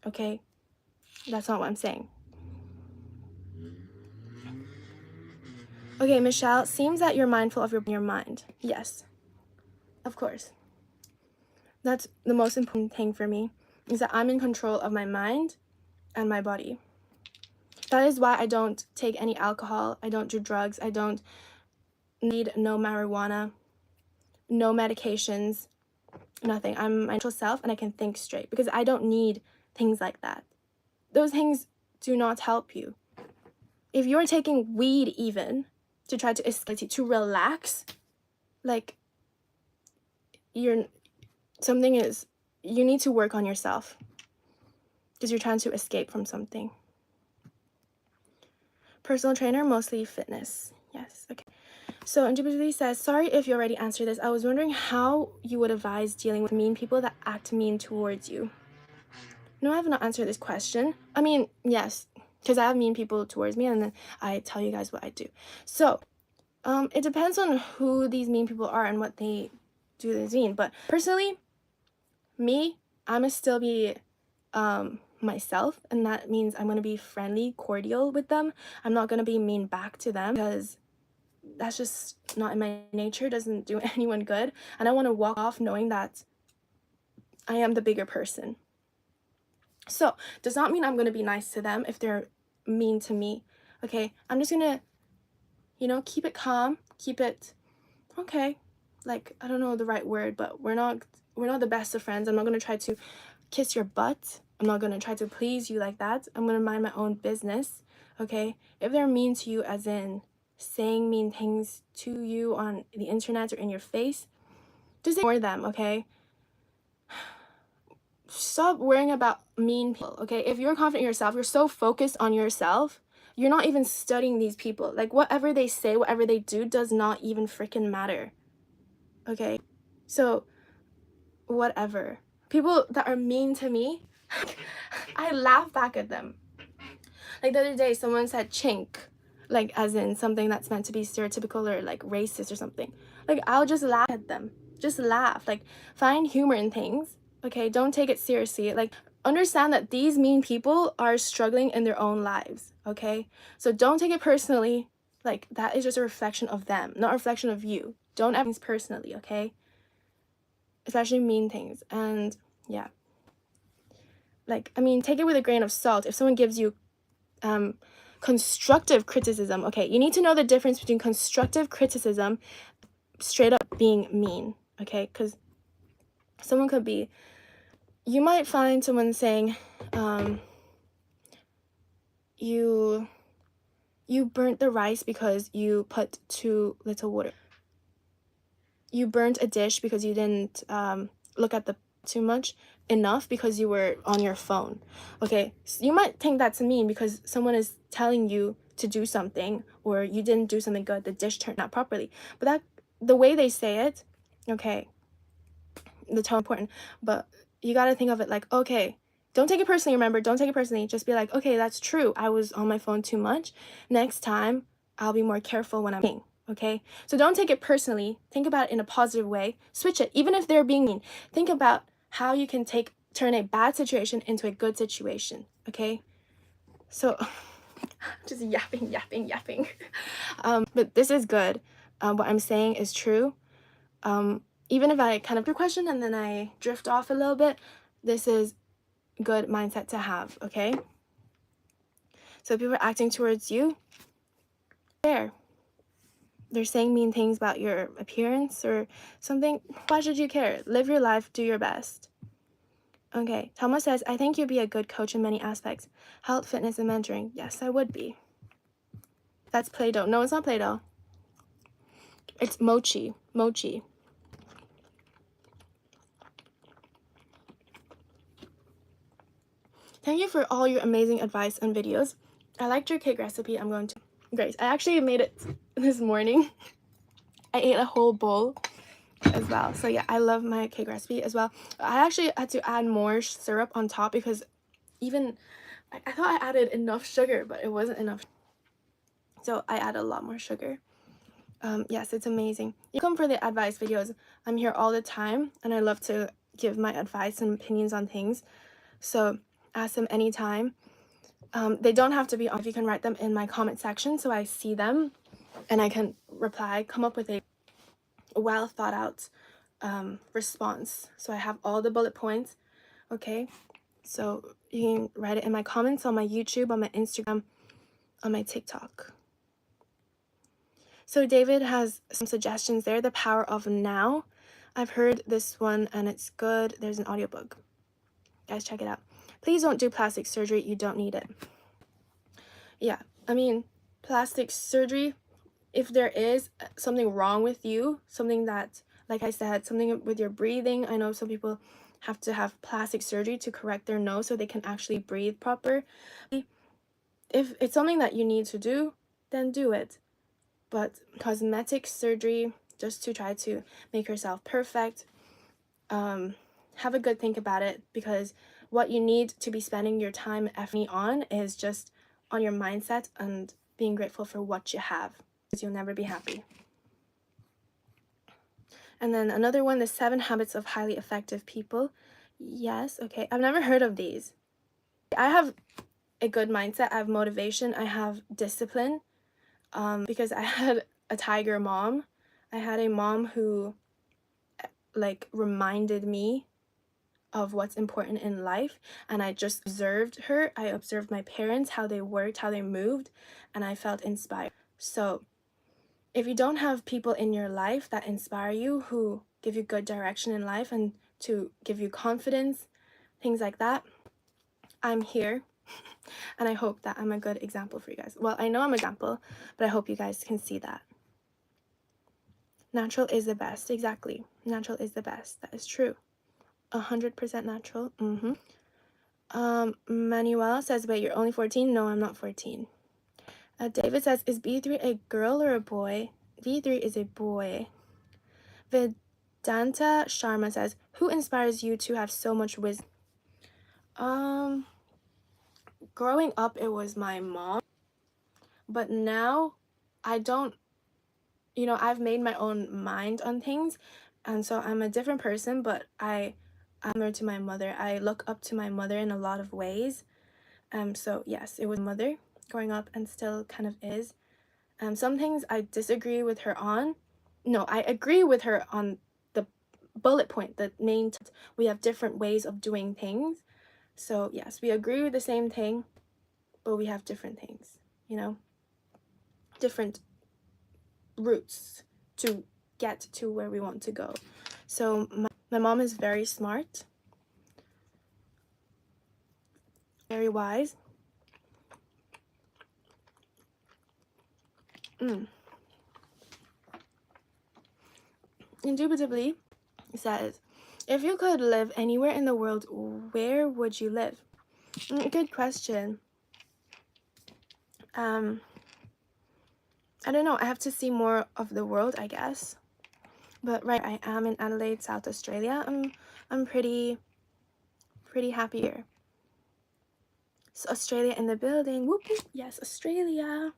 okay? That's not what I'm saying. Okay, Michelle, seems that you're mindful of your mind. Yes, of course. That's the most important thing for me, is that I'm in control of my mind and my body. That is why I don't take any alcohol, I don't do drugs, I don't need no marijuana, no medications, nothing. I'm my natural self and I can think straight because I don't need things like that. Those things do not help you. If you're taking weed even to try to escape, to relax, like, you need to work on yourself because you're trying to escape from something. Personal trainer, mostly fitness. Yes, okay. So Indubitably says, sorry if you already answered this. I was wondering how you would advise dealing with mean people that act mean towards you. No, I have not answered this question. I mean, yes, because I have mean people towards me and then I tell you guys what I do. So it depends on who these mean people are and what they do this mean. But personally, me, I'm gonna still be myself, and that means I'm gonna be friendly, cordial with them. I'm not gonna be mean back to them because that's just not in my nature. It doesn't do anyone good, and I want to walk off knowing that I am the bigger person. So does not mean I'm gonna be nice to them if they're mean to me. Okay, I'm just gonna, keep it calm, keep it okay. Like, I don't know the right word, but we're not the best of friends. I'm not gonna try to kiss your butt. I'm not gonna try to please you like that. I'm gonna mind my own business, okay? If they're mean to you, as in saying mean things to you on the internet or in your face, just ignore them, okay? Stop worrying about mean people, okay? If you're confident in yourself, you're so focused on yourself, you're not even studying these people. Like, whatever they say, whatever they do does not even freaking matter, okay? So, whatever. People that are mean to me, I laugh back at them. Like the other day, someone said chink, like as in something that's meant to be stereotypical or like racist or something. Like, I'll just laugh at them. Just laugh. Like, find humor in things, okay? Don't take it seriously. Like, understand that these mean people are struggling in their own lives, okay? So don't take it personally. Like, that is just a reflection of them, not a reflection of you. Don't ever things personally, okay? Especially mean things. And yeah, like, I mean, take it with a grain of salt. If someone gives you constructive criticism, okay, you need to know the difference between constructive criticism, straight up being mean, okay? Because someone could be, you might find someone saying, you burnt the rice because you put too little water. You burnt a dish because you didn't look at the too much enough because you were on your phone. Okay, so you might think that's mean because someone is telling you to do something, or you didn't do something good, the dish turned out properly. But that, the way they say it, okay, the tone important, but you got to think of it like, okay, don't take it personally. Remember, don't take it personally. Just be like, okay, that's true, I was on my phone too much. Next time I'll be more careful when I'm eating. Okay, so don't take it personally. Think about it in a positive way. Switch it. Even if they're being mean, think about how you can turn a bad situation into a good situation. Okay, so just yapping. But this is good. What I'm saying is true. Even if I kind of do question and then I drift off a little bit, this is good mindset to have. Okay, so if people are acting towards you, they're saying mean things about your appearance or something, why should you care? Live your life, do your best. Okay, Thelma says, I think you'd be a good coach in many aspects. Health, fitness, and mentoring. Yes, I would be. That's Play-Doh. No, it's not Play-Doh. It's Mochi. Mochi. Thank you for all your amazing advice and videos. I liked your cake recipe. I'm going to... Grace, I actually made it this morning. I ate a whole bowl as well. So yeah, I love my cake recipe as well. I actually had to add more syrup on top because even I thought I added enough sugar, but it wasn't enough. So I added a lot more sugar. Yes, it's amazing. You come for the advice videos. I'm here all the time and I love to give my advice and opinions on things. So ask them anytime. They don't have to be on. You can write them in my comment section so I see them and I can reply, come up with a well thought out response. So I have all the bullet points. Okay, so you can write it in my comments on my YouTube, on my Instagram, on my TikTok. So David has some suggestions there. The Power of Now. I've heard this one and it's good. There's an audiobook. Guys, check it out. Please don't do plastic surgery. You don't need it. Yeah, I mean, plastic surgery, if there is something wrong with you, something that, like I said, something with your breathing. I know some people have to have plastic surgery to correct their nose so they can actually breathe proper. If it's something that you need to do, then do it. But cosmetic surgery, just to try to make yourself perfect, have a good think about it, because what you need to be spending your time and effort on is just on your mindset and being grateful for what you have, because you'll never be happy. And then another one, the 7 Habits of Highly Effective People. Yes, okay, I've never heard of these. I have a good mindset, I have motivation, I have discipline, because I had a tiger mom. I had a mom who like reminded me of what's important in life, and I just observed her. I observed my parents, how they worked, how they moved, and I felt inspired. So if you don't have people in your life that inspire you, who give you good direction in life and to give you confidence, things like that, I'm here. And I hope that I'm a good example for you guys. Well, I know I'm an example, but I hope you guys can see that. Natural is the best. Exactly. Natural is the best. That is true. 100% natural. Manuela says, wait, you're only 14? No, I'm not 14. David says, is B3 a girl or a boy? V3 is a boy. Vedanta Sharma says, who inspires you to have so much wisdom? Growing up, it was my mom. But now, I don't, I've made my own mind on things. And so I'm a different person, but I'm similar to my mother. I look up to my mother in a lot of ways. So yes, it was mother growing up and still kind of is. Some things I disagree with her on, no, I agree with her on the bullet point, the main we have different ways of doing things. So yes, we agree with the same thing, but we have different things, you know, different routes to get to where we want to go. So my mom is very smart, very wise. Indubitably says, if you could live anywhere in the world, where would you live? Good question. I don't know. I have to see more of the world, I guess. But right, I am in Adelaide, South Australia. I'm pretty happy here. So Australia in the building. Whoop whoop. Yes, Australia.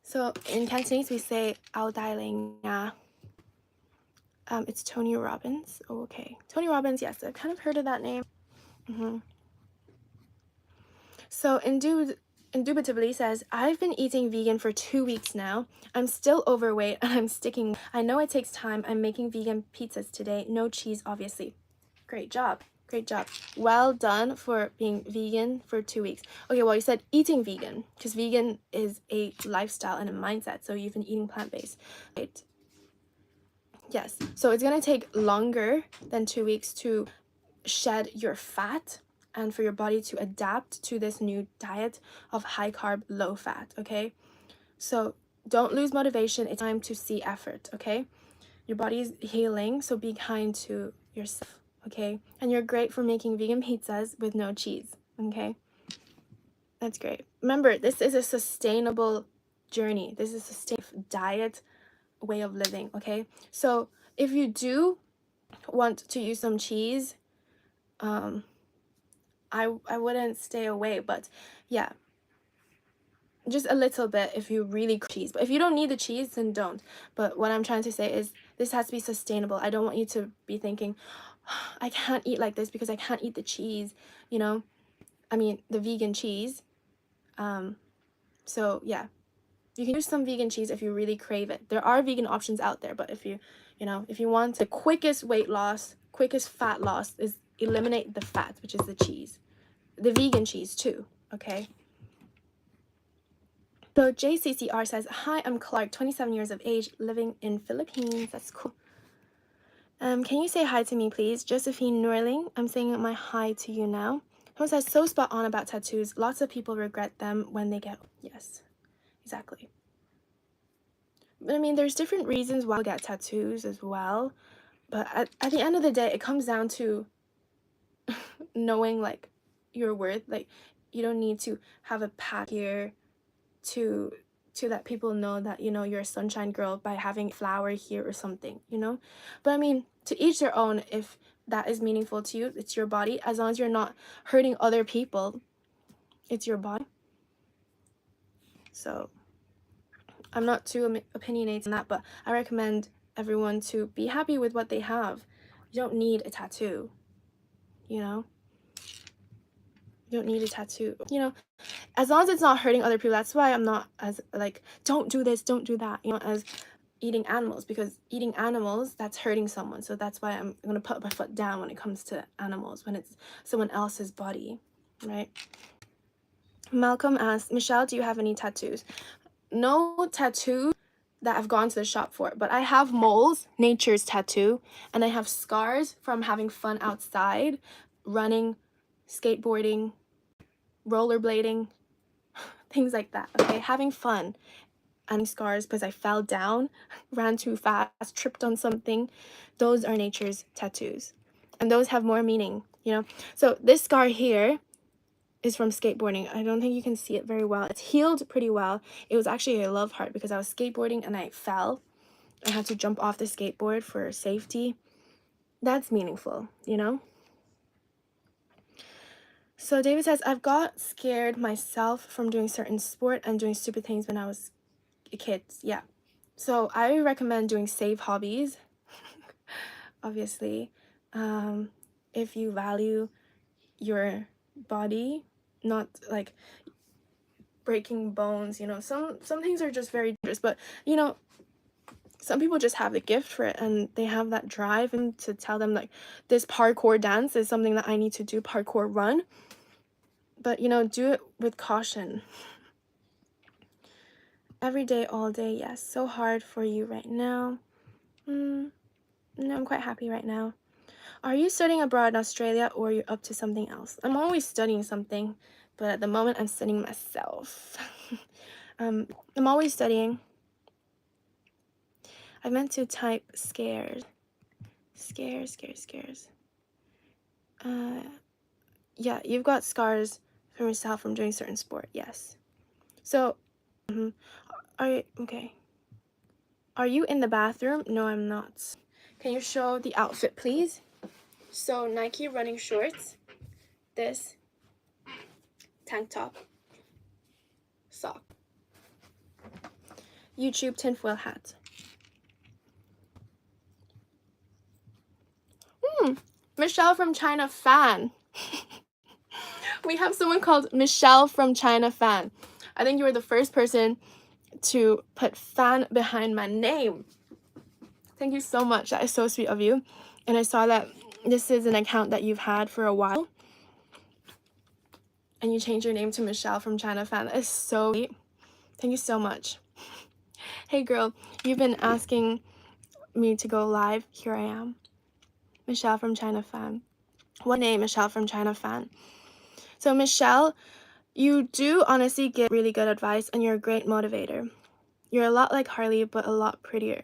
So in Cantonese we say "Ao Dai Ling." It's Tony Robbins. Oh, okay, Tony Robbins. Yes, I've kind of heard of that name. So indubitably says, I've been eating vegan for 2 weeks now. I'm still overweight and I'm sticking. I know it takes time. I'm making vegan pizzas today. No cheese, obviously. Great job. Great job. Well done for being vegan for 2 weeks. Okay, well, you said eating vegan, because vegan is a lifestyle and a mindset. So you've been eating plant-based. Right. Yes. So it's going to take longer than 2 weeks to shed your fat and for your body to adapt to this new diet of high carb, low fat, okay? So don't lose motivation. It's time to see effort, okay? Your body's healing, so be kind to yourself, okay? And you're great for making vegan pizzas with no cheese, okay? That's great. Remember, this is a sustainable journey. This is a sustainable diet way of living, okay? So if you do want to use some cheese, I wouldn't stay away, but yeah, just a little bit if you really cheese. But if you don't need the cheese, then don't. But what I'm trying to say is this has to be sustainable. I don't want you to be thinking, I can't eat like this because I can't eat the cheese, you know? I mean, the vegan cheese. So yeah, you can use some vegan cheese if you really crave it. There are vegan options out there, but if if you want the quickest weight loss, quickest fat loss, is eliminate the fat, which is the cheese. The vegan cheese too, okay? So JCCR says, hi, I'm Clark, 27 years of age, living in Philippines. That's cool. Can you say hi to me, please? Josephine Norling, I'm saying my hi to you now. Someone says, so spot on about tattoos. Lots of people regret them when they get... Yes, exactly. But I mean, there's different reasons why we get tattoos as well. But at the end of the day, it comes down to knowing, like, your worth. Like, you don't need to have a pat here to let people know that you're a sunshine girl by having flower here or something, but I mean, to each their own. If that is meaningful to you, it's your body. As long as you're not hurting other people, it's your body. So I'm not too opinionated on that, but I recommend everyone to be happy with what they have. You don't need a tattoo, you don't need a tattoo, as long as it's not hurting other people. That's why I'm not as like, don't do this, don't do that, as eating animals, because eating animals, that's hurting someone. So that's why I'm gonna put my foot down when it comes to animals, when it's someone else's body, right? Malcolm asks, Michelle, do you have any tattoos? No tattoos that I've gone to the shop for, but I have moles, nature's tattoo, and I have scars from having fun outside, running, skateboarding, rollerblading, things like that, okay? Having fun. And scars because I fell down, ran too fast, tripped on something. Those are nature's tattoos. And those have more meaning, So this scar here is from skateboarding. I don't think you can see it very well. It's healed pretty well. It was actually a love heart because I was skateboarding and I fell. I had to jump off the skateboard for safety. That's meaningful, So David says, I've got scared myself from doing certain sport and doing stupid things when I was a kid. Yeah. So I recommend doing safe hobbies, obviously, if you value your body, not like breaking bones. Some things are just very dangerous, but some people just have the gift for it, and they have that drive and to tell them like this parkour dance is something that I need to do, parkour run. But you know, do it with caution. Every day, all day, yes. So hard for you right now. No, I'm quite happy right now. Are you studying abroad in Australia, or are you up to something else? I'm always studying something, but at the moment I'm studying myself. I'm always studying. I meant to type scared. Scares. Yeah, you've got scars from yourself from doing certain sport, yes. So, okay. Are you in the bathroom? No, I'm not. Can you show the outfit, please? So, Nike running shorts, this, tank top, sock, YouTube tinfoil hat. Michelle from China fan. We have someone called Michelle from China fan. I think you were the first person to put fan behind my name. Thank you so much. That is so sweet of you. And I saw that this is an account that you've had for a while. And you changed your name to Michelle from China fan. That is so sweet. Thank you so much. Hey girl, you've been asking me to go live. Here I am. Michelle from China fan. What name, Michelle from China fan? So Michelle, you do honestly give really good advice, and you're a great motivator. You're a lot like Harley, but look prettier.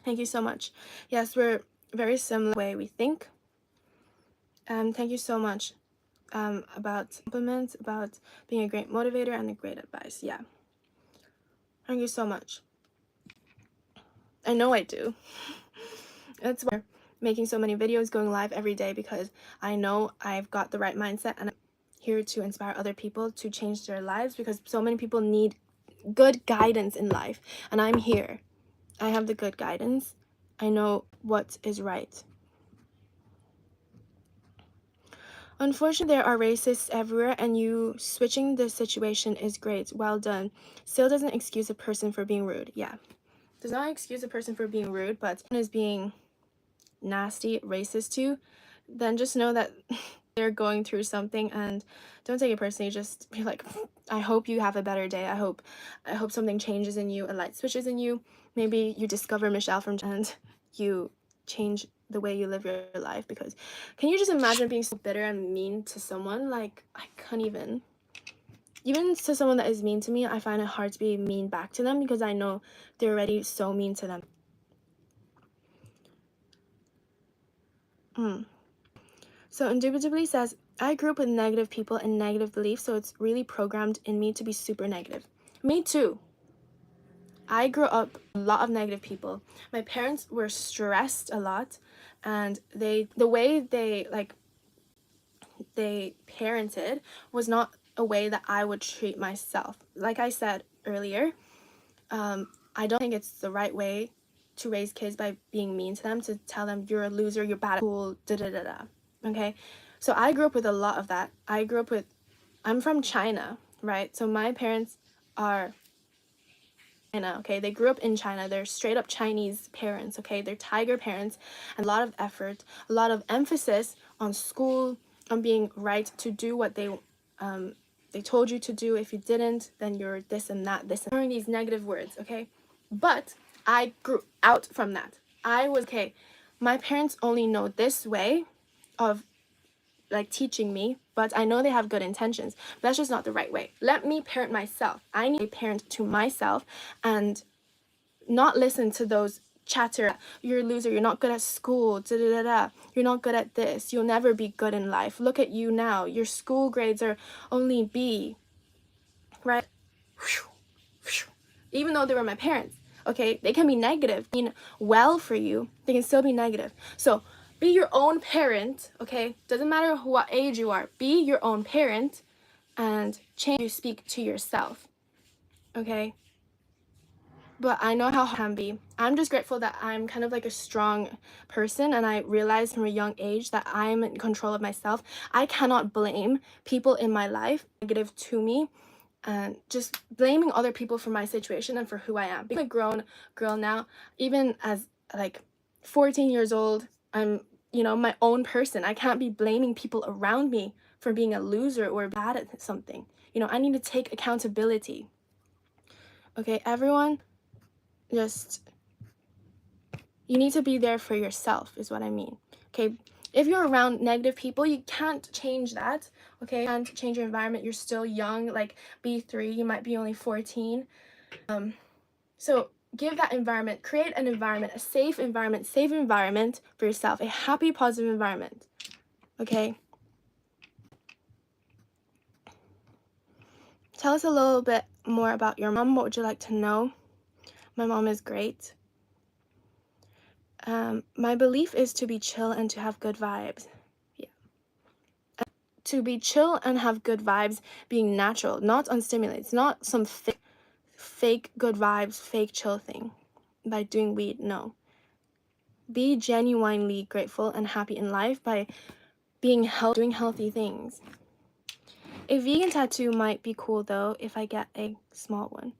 Thank you so much. Yes, we're very similar way we think. Thank you so much about compliments, about being a great motivator and a great advice. Yeah. Thank you so much. I know I do. That's why I'm making so many videos, going live every day, because I know I've got the right mindset and I'm here to inspire other people to change their lives, because so many people need good guidance in life, and I'm here. I have the good guidance. I know what is right. Unfortunately, there are racists everywhere, and you switching the situation is great. Well done. Still doesn't excuse a person for being rude. Yeah. Does not excuse a person for being rude, but is being nasty, racist too, then just know that they're going through something, and don't take it personally. Just be like, I hope you have a better day. I hope something changes in you, a light switches in you. Maybe you discover Michelle from and you change the way you live your life. Because can you just imagine being so bitter and mean to someone? Like, I can't even to someone that is mean to me, I find it hard to be mean back to them, because I know they're already so mean to them. So indubitably says, I grew up with negative people and negative beliefs, so it's really programmed in me to be super negative. Me too. I grew up with a lot of negative people. My parents were stressed a lot, and the way they parented was not a way that I would treat myself. Like I said earlier, I don't think it's the right way to raise kids by being mean to them, to tell them you're a loser, you're bad at school, okay? So I grew up with a lot of that. I'm from China, right? So my parents are China, okay? They grew up in China. They're straight up Chinese parents, okay? They're tiger parents, and a lot of effort, a lot of emphasis on school, on being right to do what they told you to do. If you didn't, then you're this and that, hearing these negative words, okay? But I grew out from that. I was, okay, my parents only know this way of like teaching me, but I know they have good intentions. But that's just not the right way. Let me parent myself. I need to parent to myself and not listen to those chatter. You're a loser. You're not good at school. You're not good at this. You'll never be good in life. Look at you now. Your school grades are only B, right? Even though they were my parents, okay? They can be negative. Mean well for you. They can still be negative. So be your own parent, okay? Doesn't matter what age you are. Be your own parent and change how you speak to yourself, okay? But I know how it can be. I'm just grateful that I'm kind of like a strong person, and I realized from a young age that I'm in control of myself. I cannot blame people in my life negative to me and just blaming other people for my situation and for who I am. Being a grown girl now, even as like 14 years old, I'm, you know, my own person. I can't be blaming people around me for being a loser or bad at something. You know, I need to take accountability. Okay, everyone, just, you need to be there for yourself is what I mean. Okay, if you're around negative people, you can't change that. Okay, you can't change your environment. You're still young, like B3, you might be only 14. So give that environment, create an environment, a safe environment for yourself, a happy, positive environment. Okay, tell us a little bit more about your mom. What would you like to know? My mom is great. My belief is to be chill and to have good vibes. Yeah. To be chill and have good vibes, being natural, not unstimulated. It's not some fake good vibes, fake chill thing by doing weed. No. Be genuinely grateful and happy in life by being healthy, doing healthy things. A vegan tattoo might be cool though if I get a small one.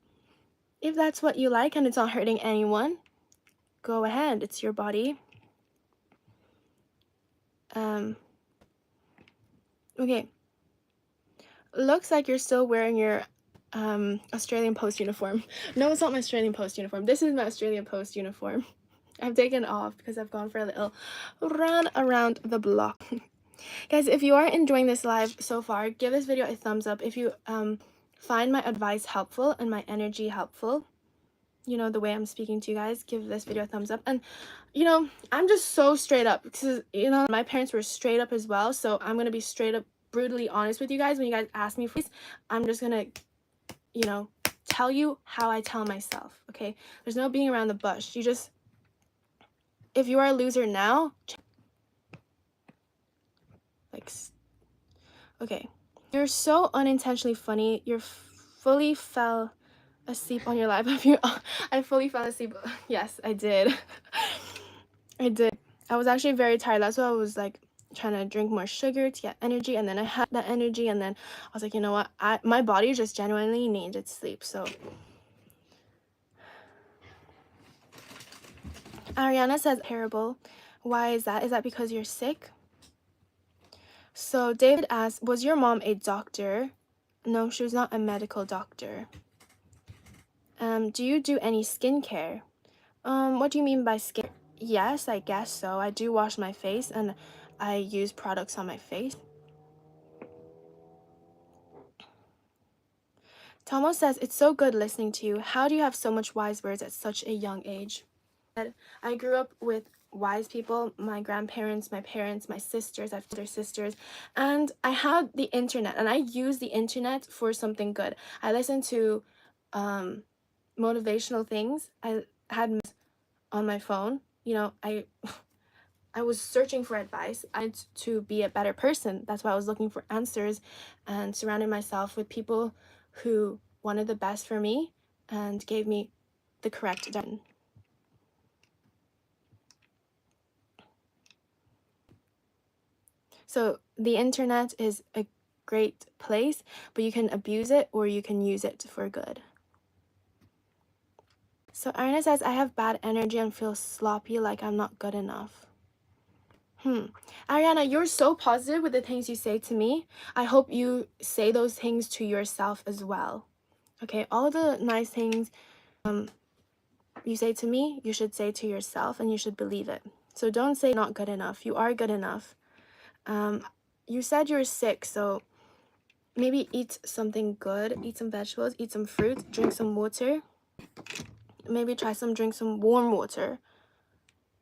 If that's what you like and it's not hurting anyone, go ahead. It's your body. Okay. Looks like you're still wearing your Australian Post uniform. No, it's not my Australian Post uniform. This is my Australian Post uniform. I've taken it off because I've gone for a little run around the block. Guys, if you are enjoying this live so far, give this video a thumbs up. If you find my advice helpful and my energy helpful, you know, the way I'm speaking to you guys, give this video a thumbs up. And, you know, I'm just so straight up because, you know, my parents were straight up as well. So I'm going to be straight up, brutally honest with you guys. When you guys ask me for this, I'm just going to, you know, tell you how I tell myself, okay? There's no being around the bush. You just, if you are a loser now, like, okay. You're so unintentionally funny. You're fully fell asleep on your live. I fully fell asleep. Yes, I did. I did. I was actually very tired. That's why I was like trying to drink more sugar to get energy, and then I had that energy, and then I was like, you know what? My body just genuinely needed sleep. So Ariana says terrible. Why is that? Is that because you're sick? So David asked, was your mom a doctor? No, she was not a medical doctor. Do you do any skincare? What do you mean by skin? Yes, I guess so. I do wash my face and I use products on my face. Tomo says, it's so good listening to you. How do you have so much wise words at such a young age? I grew up with wise people, my grandparents, my parents, my sisters, I have older sisters, and I had the internet, and I use the internet for something good. I listen to motivational things. I had on my phone, you know, I was searching for advice. I had to be a better person. That's why I was looking for answers and surrounding myself with people who wanted the best for me and gave me the correct direction. So the internet is a great place, but you can abuse it or you can use it for good. So Arna says, I have bad energy and feel sloppy, like I'm not good enough. Ariana, you're so positive with the things you say to me. I hope you say those things to yourself as well. Okay, all the nice things you say to me, you should say to yourself and you should believe it. So don't say not good enough. You are good enough. You said you were sick, so maybe eat something good. Eat some vegetables, eat some fruit, drink some water. Maybe drink some warm water.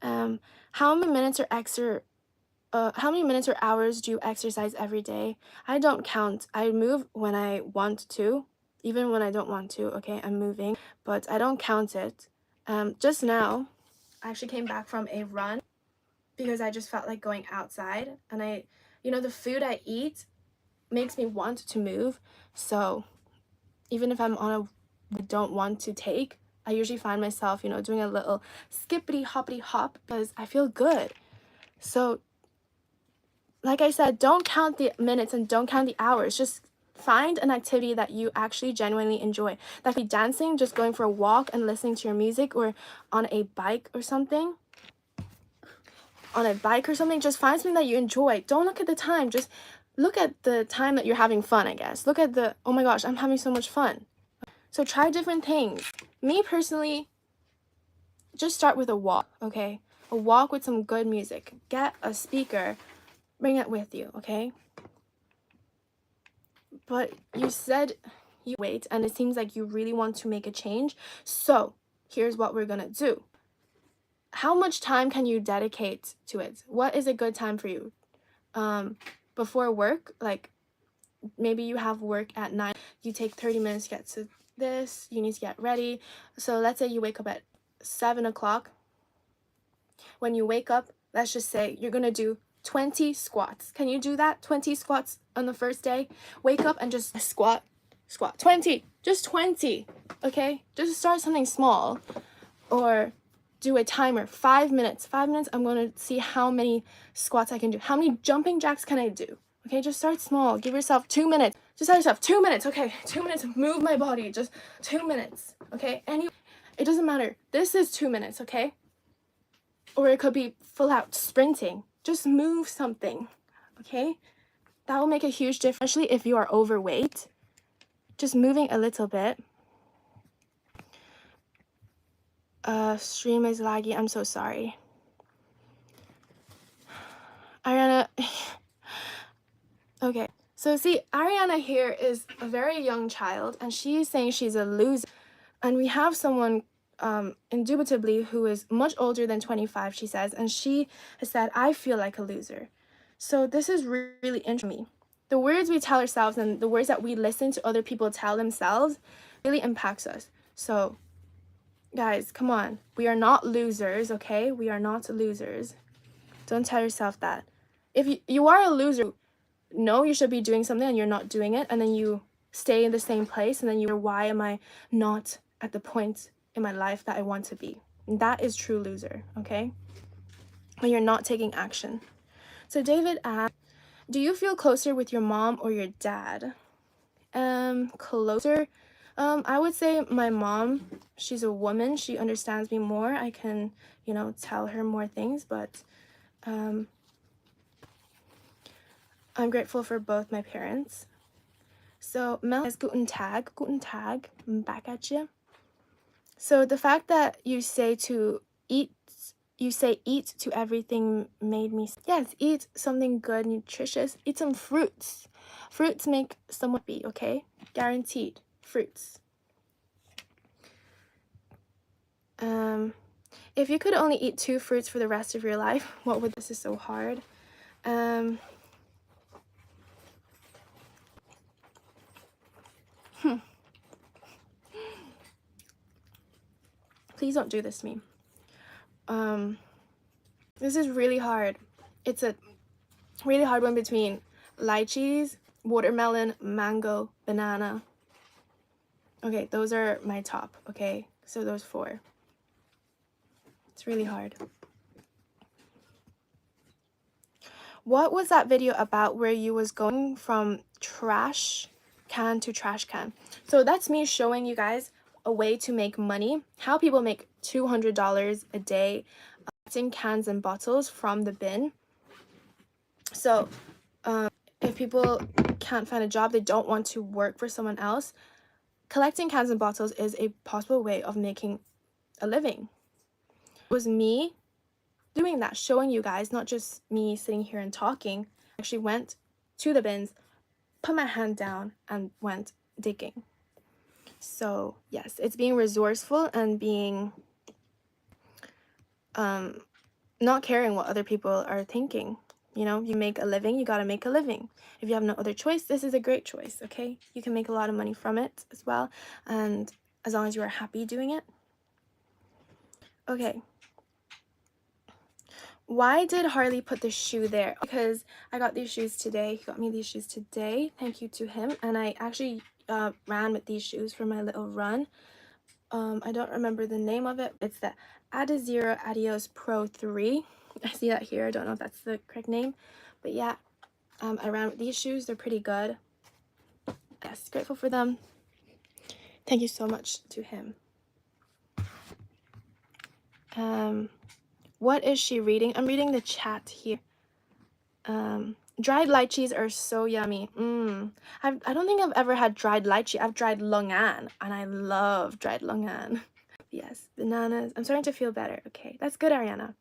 How many minutes or hours do you exercise every day? I don't count. I move when I want to, even when I don't want to. Okay, I'm moving, but I don't count it. Just now, I actually came back from a run because I just felt like going outside, and you know, the food I eat makes me want to move. So even if I'm on I don't want to take, I usually find myself, you know, doing a little skippity hoppity hop because I feel good. So like I said, don't count the minutes and don't count the hours. Just Find an activity that you actually genuinely enjoy. That could be dancing, just going for a walk and listening to your music, or on a bike or something. Just find something that you enjoy. Don't look at the time. Just look at the time that you're having fun, I guess. Look at the, oh my gosh, I'm having so much fun. So try different things. Me personally, just start with a walk, okay? A walk with some good music. Get a speaker, bring it with you, okay? But you said you wait, and it seems like you really want to make a change. So here's what we're gonna do. How much time can you dedicate to it? What is a good time for you? Before work, like maybe you have work at 9, you take 30 minutes to get to this, you need to get ready. So let's say you wake up at 7 o'clock. When you wake up, let's just say you're gonna do 20 squats. Can you do that? 20 squats on the first day? Wake up and just squat 20, just 20, okay? Just start something small. Or do a timer, 5 minutes. 5 minutes, I'm gonna see how many squats I can do. How many jumping jacks can I do? Okay, just start small. Give yourself 2 minutes. Just tell yourself 2 minutes. Okay, 2 minutes. Move my body. Just 2 minutes. Okay, it doesn't matter. This is 2 minutes. Okay, or it could be full out sprinting. Just move something. Okay, that will make a huge difference, especially if you are overweight. Just moving a little bit. Stream is laggy. I'm so sorry. Ariana. Okay, so see, Ariana here is a very young child, and she's saying she's a loser. And we have someone, indubitably, who is much older than 25, she says, and she has said, I feel like a loser. So this is really interesting. The words we tell ourselves and the words that we listen to other people tell themselves really impacts us. So, guys, come on. We are not losers, okay? We are not losers. Don't tell yourself that. If you are a loser, know you should be doing something and you're not doing it, and then you stay in the same place, and then you're, why am I not at the point in my life that I want to be? And that is true loser, okay? When you're not taking action. So David asked, do you feel closer with your mom or your dad? Closer. I would say my mom. She's a woman. She understands me more. I can, tell her more things, but I'm grateful for both my parents. So Mel says, Guten Tag, I'm back at you. So the fact that you say eat to everything made me, yes, eat something good, nutritious, eat some fruits. Fruits make someone happy, okay? Guaranteed, fruits. If you could only eat 2 fruits for the rest of your life, what would, this is so hard. Please don't do this to me. This is really hard. It's a really hard one between lychees, watermelon, mango, banana. Okay, those are my top, okay? So those 4. It's really hard. What was that video about where you was going from trash can to trash can? So that's me showing you guys a way to make money, how people make $200 a day collecting cans and bottles from the bin. So if people can't find a job, they don't want to work for someone else, collecting cans and bottles is a possible way of making a living. It was me doing that, showing you guys, not just me sitting here and talking. I actually went to the bins, put my hand down, and went digging. So yes, it's being resourceful and being not caring what other people are thinking. You make a living, you gotta make a living. If you have no other choice, this is a great choice, okay? You can make a lot of money from it as well, and as long as you are happy doing it. Okay. Why did Harley put the shoe there? Because I got these shoes today. He got me these shoes today. Thank you to him. And I actually ran with these shoes for my little run. I don't remember the name of it. It's the Adizero Adios Pro 3. I see that here. I don't know if that's the correct name. But yeah, I ran with these shoes. They're pretty good. yes, grateful for them. Thank you so much to him. What is she reading? I'm reading the chat here. Dried lychees are so yummy. I don't think I've ever had dried lychee. I've tried longan, and I love dried longan. Yes, bananas. I'm starting to feel better. Okay, that's good, Ariana.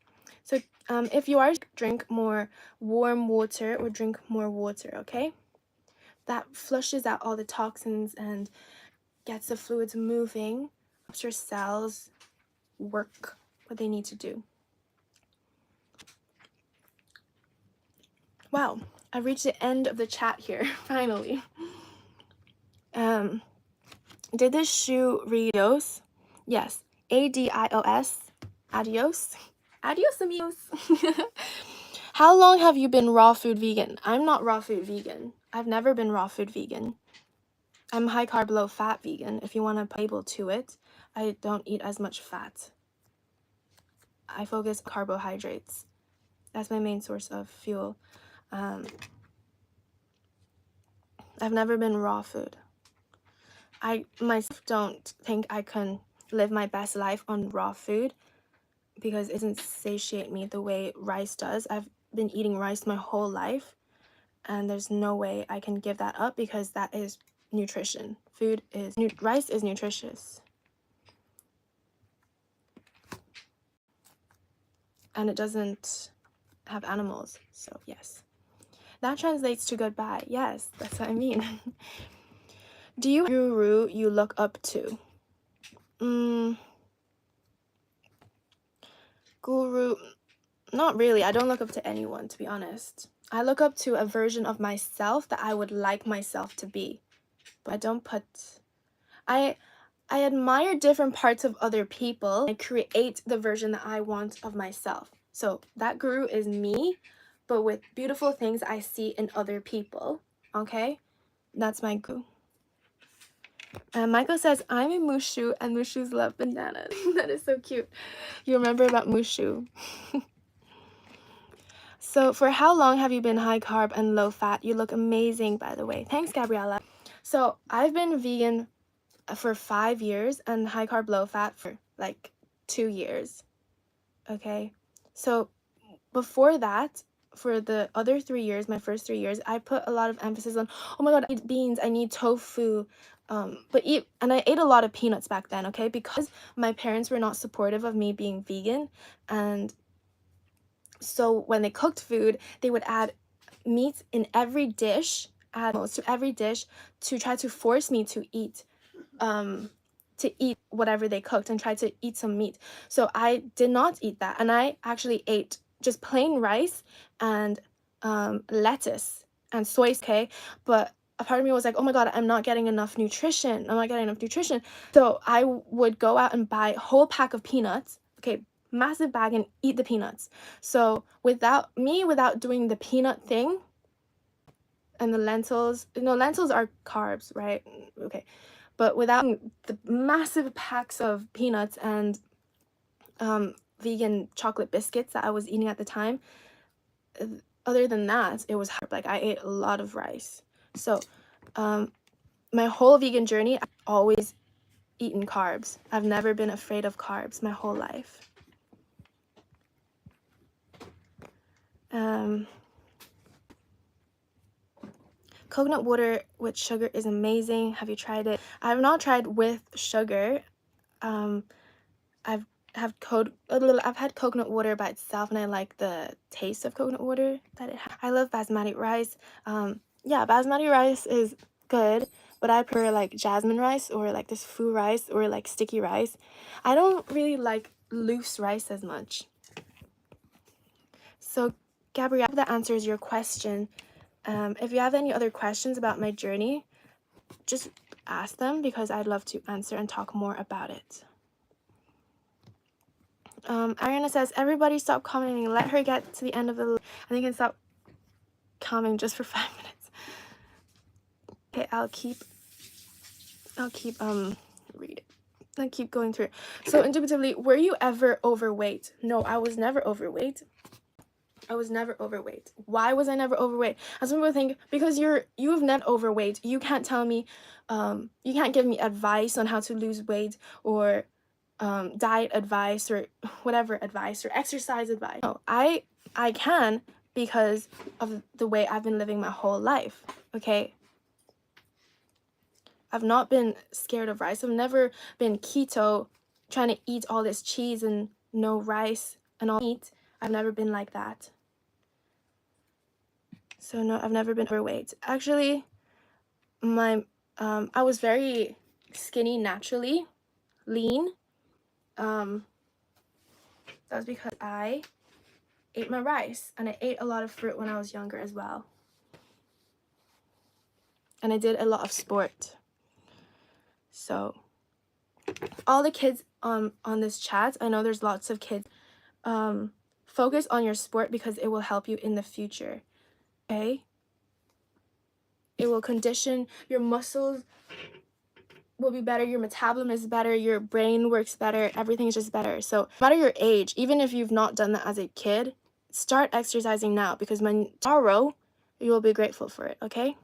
So, if you are, drink more warm water or drink more water, okay? That flushes out all the toxins and gets the fluids moving, helps your cells work what they need to do. Wow, I've reached the end of the chat here, finally. Did this shoe read adios? Yes, A-D-I-O-S, adios. Adios, amigos. How long have you been raw food vegan? I'm not raw food vegan. I've never been raw food vegan. I'm high carb, low fat vegan, if you want to put a label to it. I don't eat as much fat. I focus on carbohydrates. That's my main source of fuel. I've never been raw food. I myself don't think I can live my best life on raw food because it doesn't satiate me the way rice does. I've been eating rice my whole life, and there's no way I can give that up because that is nutrition. Rice is nutritious. And it doesn't have animals, so yes. That translates to goodbye. Yes, that's what I mean. Do you have a guru you look up to? Guru, not really. I don't look up to anyone, to be honest. I look up to a version of myself that I would like myself to be. But I don't put... I admire different parts of other people and create the version that I want of myself. So that guru is me, but with beautiful things I see in other people. Okay? That's my guru. Michael says, I'm a Mushu and Mushus love bananas. That is so cute. You remember about Mushu. So for how long have you been high carb and low fat? You look amazing, by the way. Thanks, Gabriella. So I've been vegan for 5 years and high carb, low fat for like 2 years. Okay. So before that, for the other 3 years, my first 3 years, I put a lot of emphasis on, oh my god, I need beans, I need tofu, and I ate a lot of peanuts back then, okay, because my parents were not supportive of me being vegan, and so when they cooked food, they would add meat in every dish, add most to every dish to try to force me to eat whatever they cooked and try to eat some meat. So I did not eat that, and I actually ate just plain rice and lettuce and soy, okay? But a part of me was like, oh my god, I'm not getting enough nutrition. So I would go out and buy a whole pack of peanuts, okay, massive bag, and eat the peanuts. So without doing the peanut thing and the lentils, lentils are carbs, right? Okay. But without the massive packs of peanuts and vegan chocolate biscuits that I was eating at the time, other than that, it was hard. Like, I ate a lot of rice. So my whole vegan journey, I've always eaten carbs. I've never been afraid of carbs my whole life. Coconut water with sugar is amazing. Have you tried it? I've not tried with sugar. I've had coconut water by itself, and I like the taste of coconut water that it has. I love basmati rice. Yeah, basmati rice is good, but I prefer like jasmine rice or like this foo rice or like sticky rice. I don't really like loose rice as much. So Gabrielle, that answers your question. If you have any other questions about my journey, just ask them because I'd love to answer and talk more about it. Ariana says, everybody stop commenting. Let her get to the end of the... I think I can stop commenting just for 5 minutes. Okay, I'll keep reading. I'll keep going through it. So intuitively, were you ever overweight? No, I was never overweight. I was never overweight. Why was I never overweight? As some people think, because you've never overweight, you can't tell me, you can't give me advice on how to lose weight, or diet advice, or whatever advice, or exercise advice. No, I can, because of the way I've been living my whole life. Okay, I've not been scared of rice. I've never been keto, trying to eat all this cheese and no rice and all meat. I've never been like that. So no, I've never been overweight. Actually, I was very skinny naturally, lean. That was because I ate my rice, and I ate a lot of fruit when I was younger as well. And I did a lot of sport. So all the kids on this chat, I know there's lots of kids, focus on your sport because it will help you in the future. Okay? It will condition your muscles, will be better, your metabolism is better, your brain works better, everything's just better. So no matter your age, even if you've not done that as a kid, start exercising now, because when tomorrow you will be grateful for it. Okay?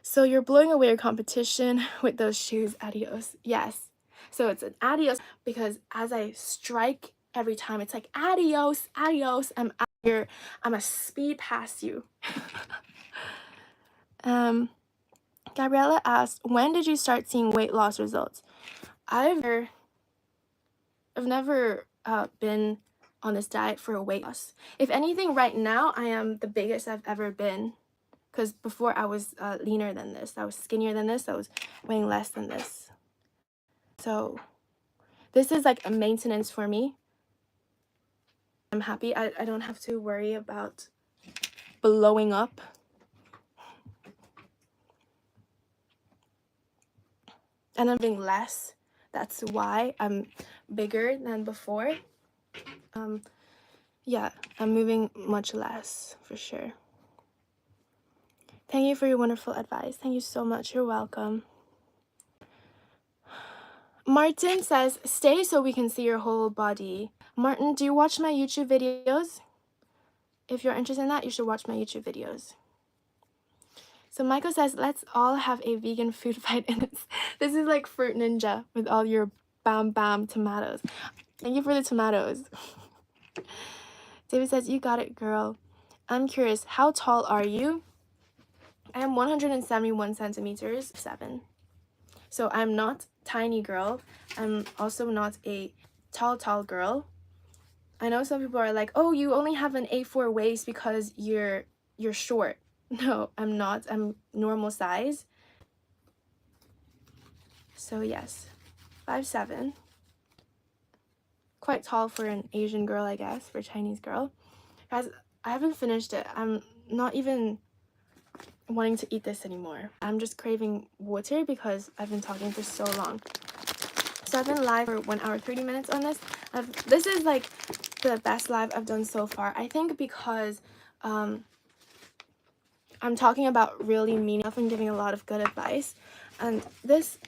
So you're blowing away your competition with those shoes. Adios. Yes. So it's an adios, because as I strike every time, it's like adios, adios. I'm out here. I'm a speed past you. Gabriella asked, when did you start seeing weight loss results? I've never been on this diet for a weight loss. If anything, right now I am the biggest I've ever been. Because before I was leaner than this. I was skinnier than this. I was weighing less than this. So this is like a maintenance for me. I'm happy. I don't have to worry about blowing up. And I'm being less. That's why I'm bigger than before. Yeah, I'm moving much less for sure. Thank you for your wonderful advice. Thank you so much. You're welcome. Martin says, stay so we can see your whole body. Martin, do you watch my YouTube videos? If you're interested in that, you should watch my YouTube videos. So Michael says, let's all have a vegan food fight. And this is like Fruit Ninja with all your bam bam tomatoes. Thank you for the tomatoes. David says, you got it, girl. I'm curious, how tall are you? I am 171 centimeters, 7. So I'm not tiny girl. I'm also not a tall girl. I know some people are like, oh, you only have an A4 waist because you're short. No, I'm not. I'm normal size. So yes, 5'7". Quite tall for an Asian girl, I guess, for a Chinese girl. Guys, I haven't finished it. I'm not even wanting to eat this anymore. I'm just craving water because I've been talking for so long. So I've been live for 1 hour 30 minutes on this. This is like the best live I've done so far. I think because I'm talking about really mean stuff and giving a lot of good advice, and this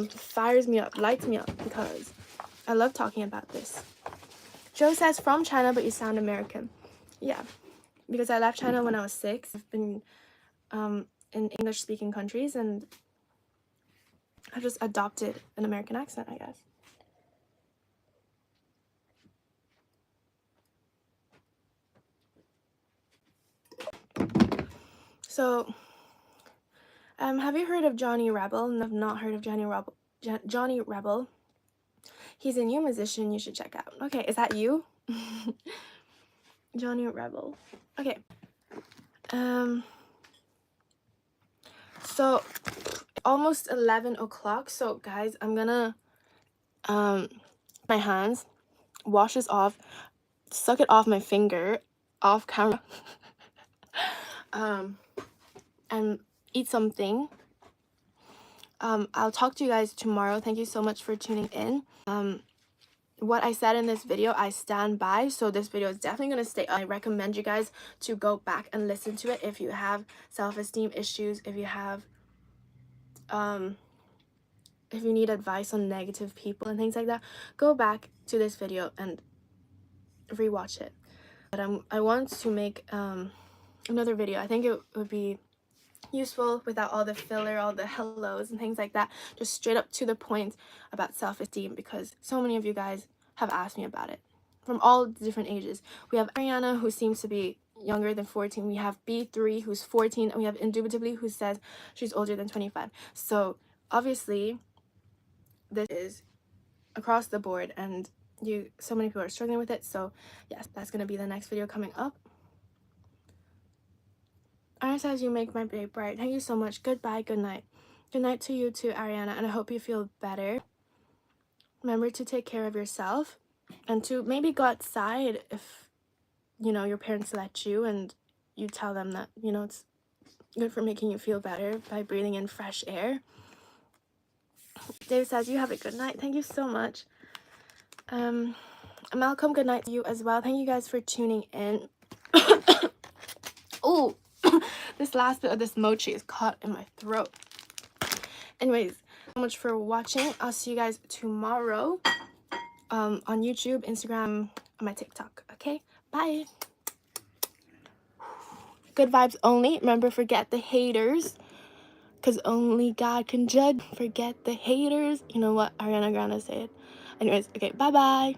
fires me up, lights me up, because I love talking about this. Joe says, from China, but you sound American. Yeah, because I left China when I was 6. I've been in English-speaking countries, and I've just adopted an American accent, I guess. So, have you heard of Johnny Rebel? And I've not heard of Johnny Rebel. Johnny Rebel. He's a new musician you should check out. Okay, is that you? Johnny Rebel. Okay. So almost 11 o'clock. So guys, I'm gonna my hands, wash this off, suck it off my finger, off camera, and eat something. I'll talk to you guys tomorrow. Thank you so much for tuning in. What I said in this video, I stand by. So this video is definitely going to stay up. I recommend you guys to go back and listen to it if you have self-esteem issues, if you have, if you need advice on negative people and things like that. Go back to this video and rewatch it. But I want to make another video. I think it would be useful without all the filler, all the hellos and things like that. Just straight up to the point about self-esteem, because so many of you guys have asked me about it from all different ages. We have Ariana, who seems to be younger than 14. We have B3, who's 14, and we have Indubitably, who says she's older than 25. So obviously this is across the board, and so many people are struggling with it. So yes, that's gonna be the next video coming up. Ariana says, you make my day bright. Thank you so much. Goodbye, good night. Good night to you too, Ariana, and I hope you feel better. Remember to take care of yourself and to maybe go outside if, you know, your parents let you, and you tell them that, you know, it's good for making you feel better by breathing in fresh air. Dave says, you have a good night. Thank you so much. Malcolm, good night to you as well. Thank you guys for tuning in. Oh, this last bit of this mochi is caught in my throat. Anyways, so much for watching. I'll see you guys tomorrow on YouTube, Instagram, on my TikTok. Okay, bye. Good vibes only. Remember, forget the haters, because only God can judge. Forget the haters. You know what Ariana Grande said. Anyways, okay, bye bye.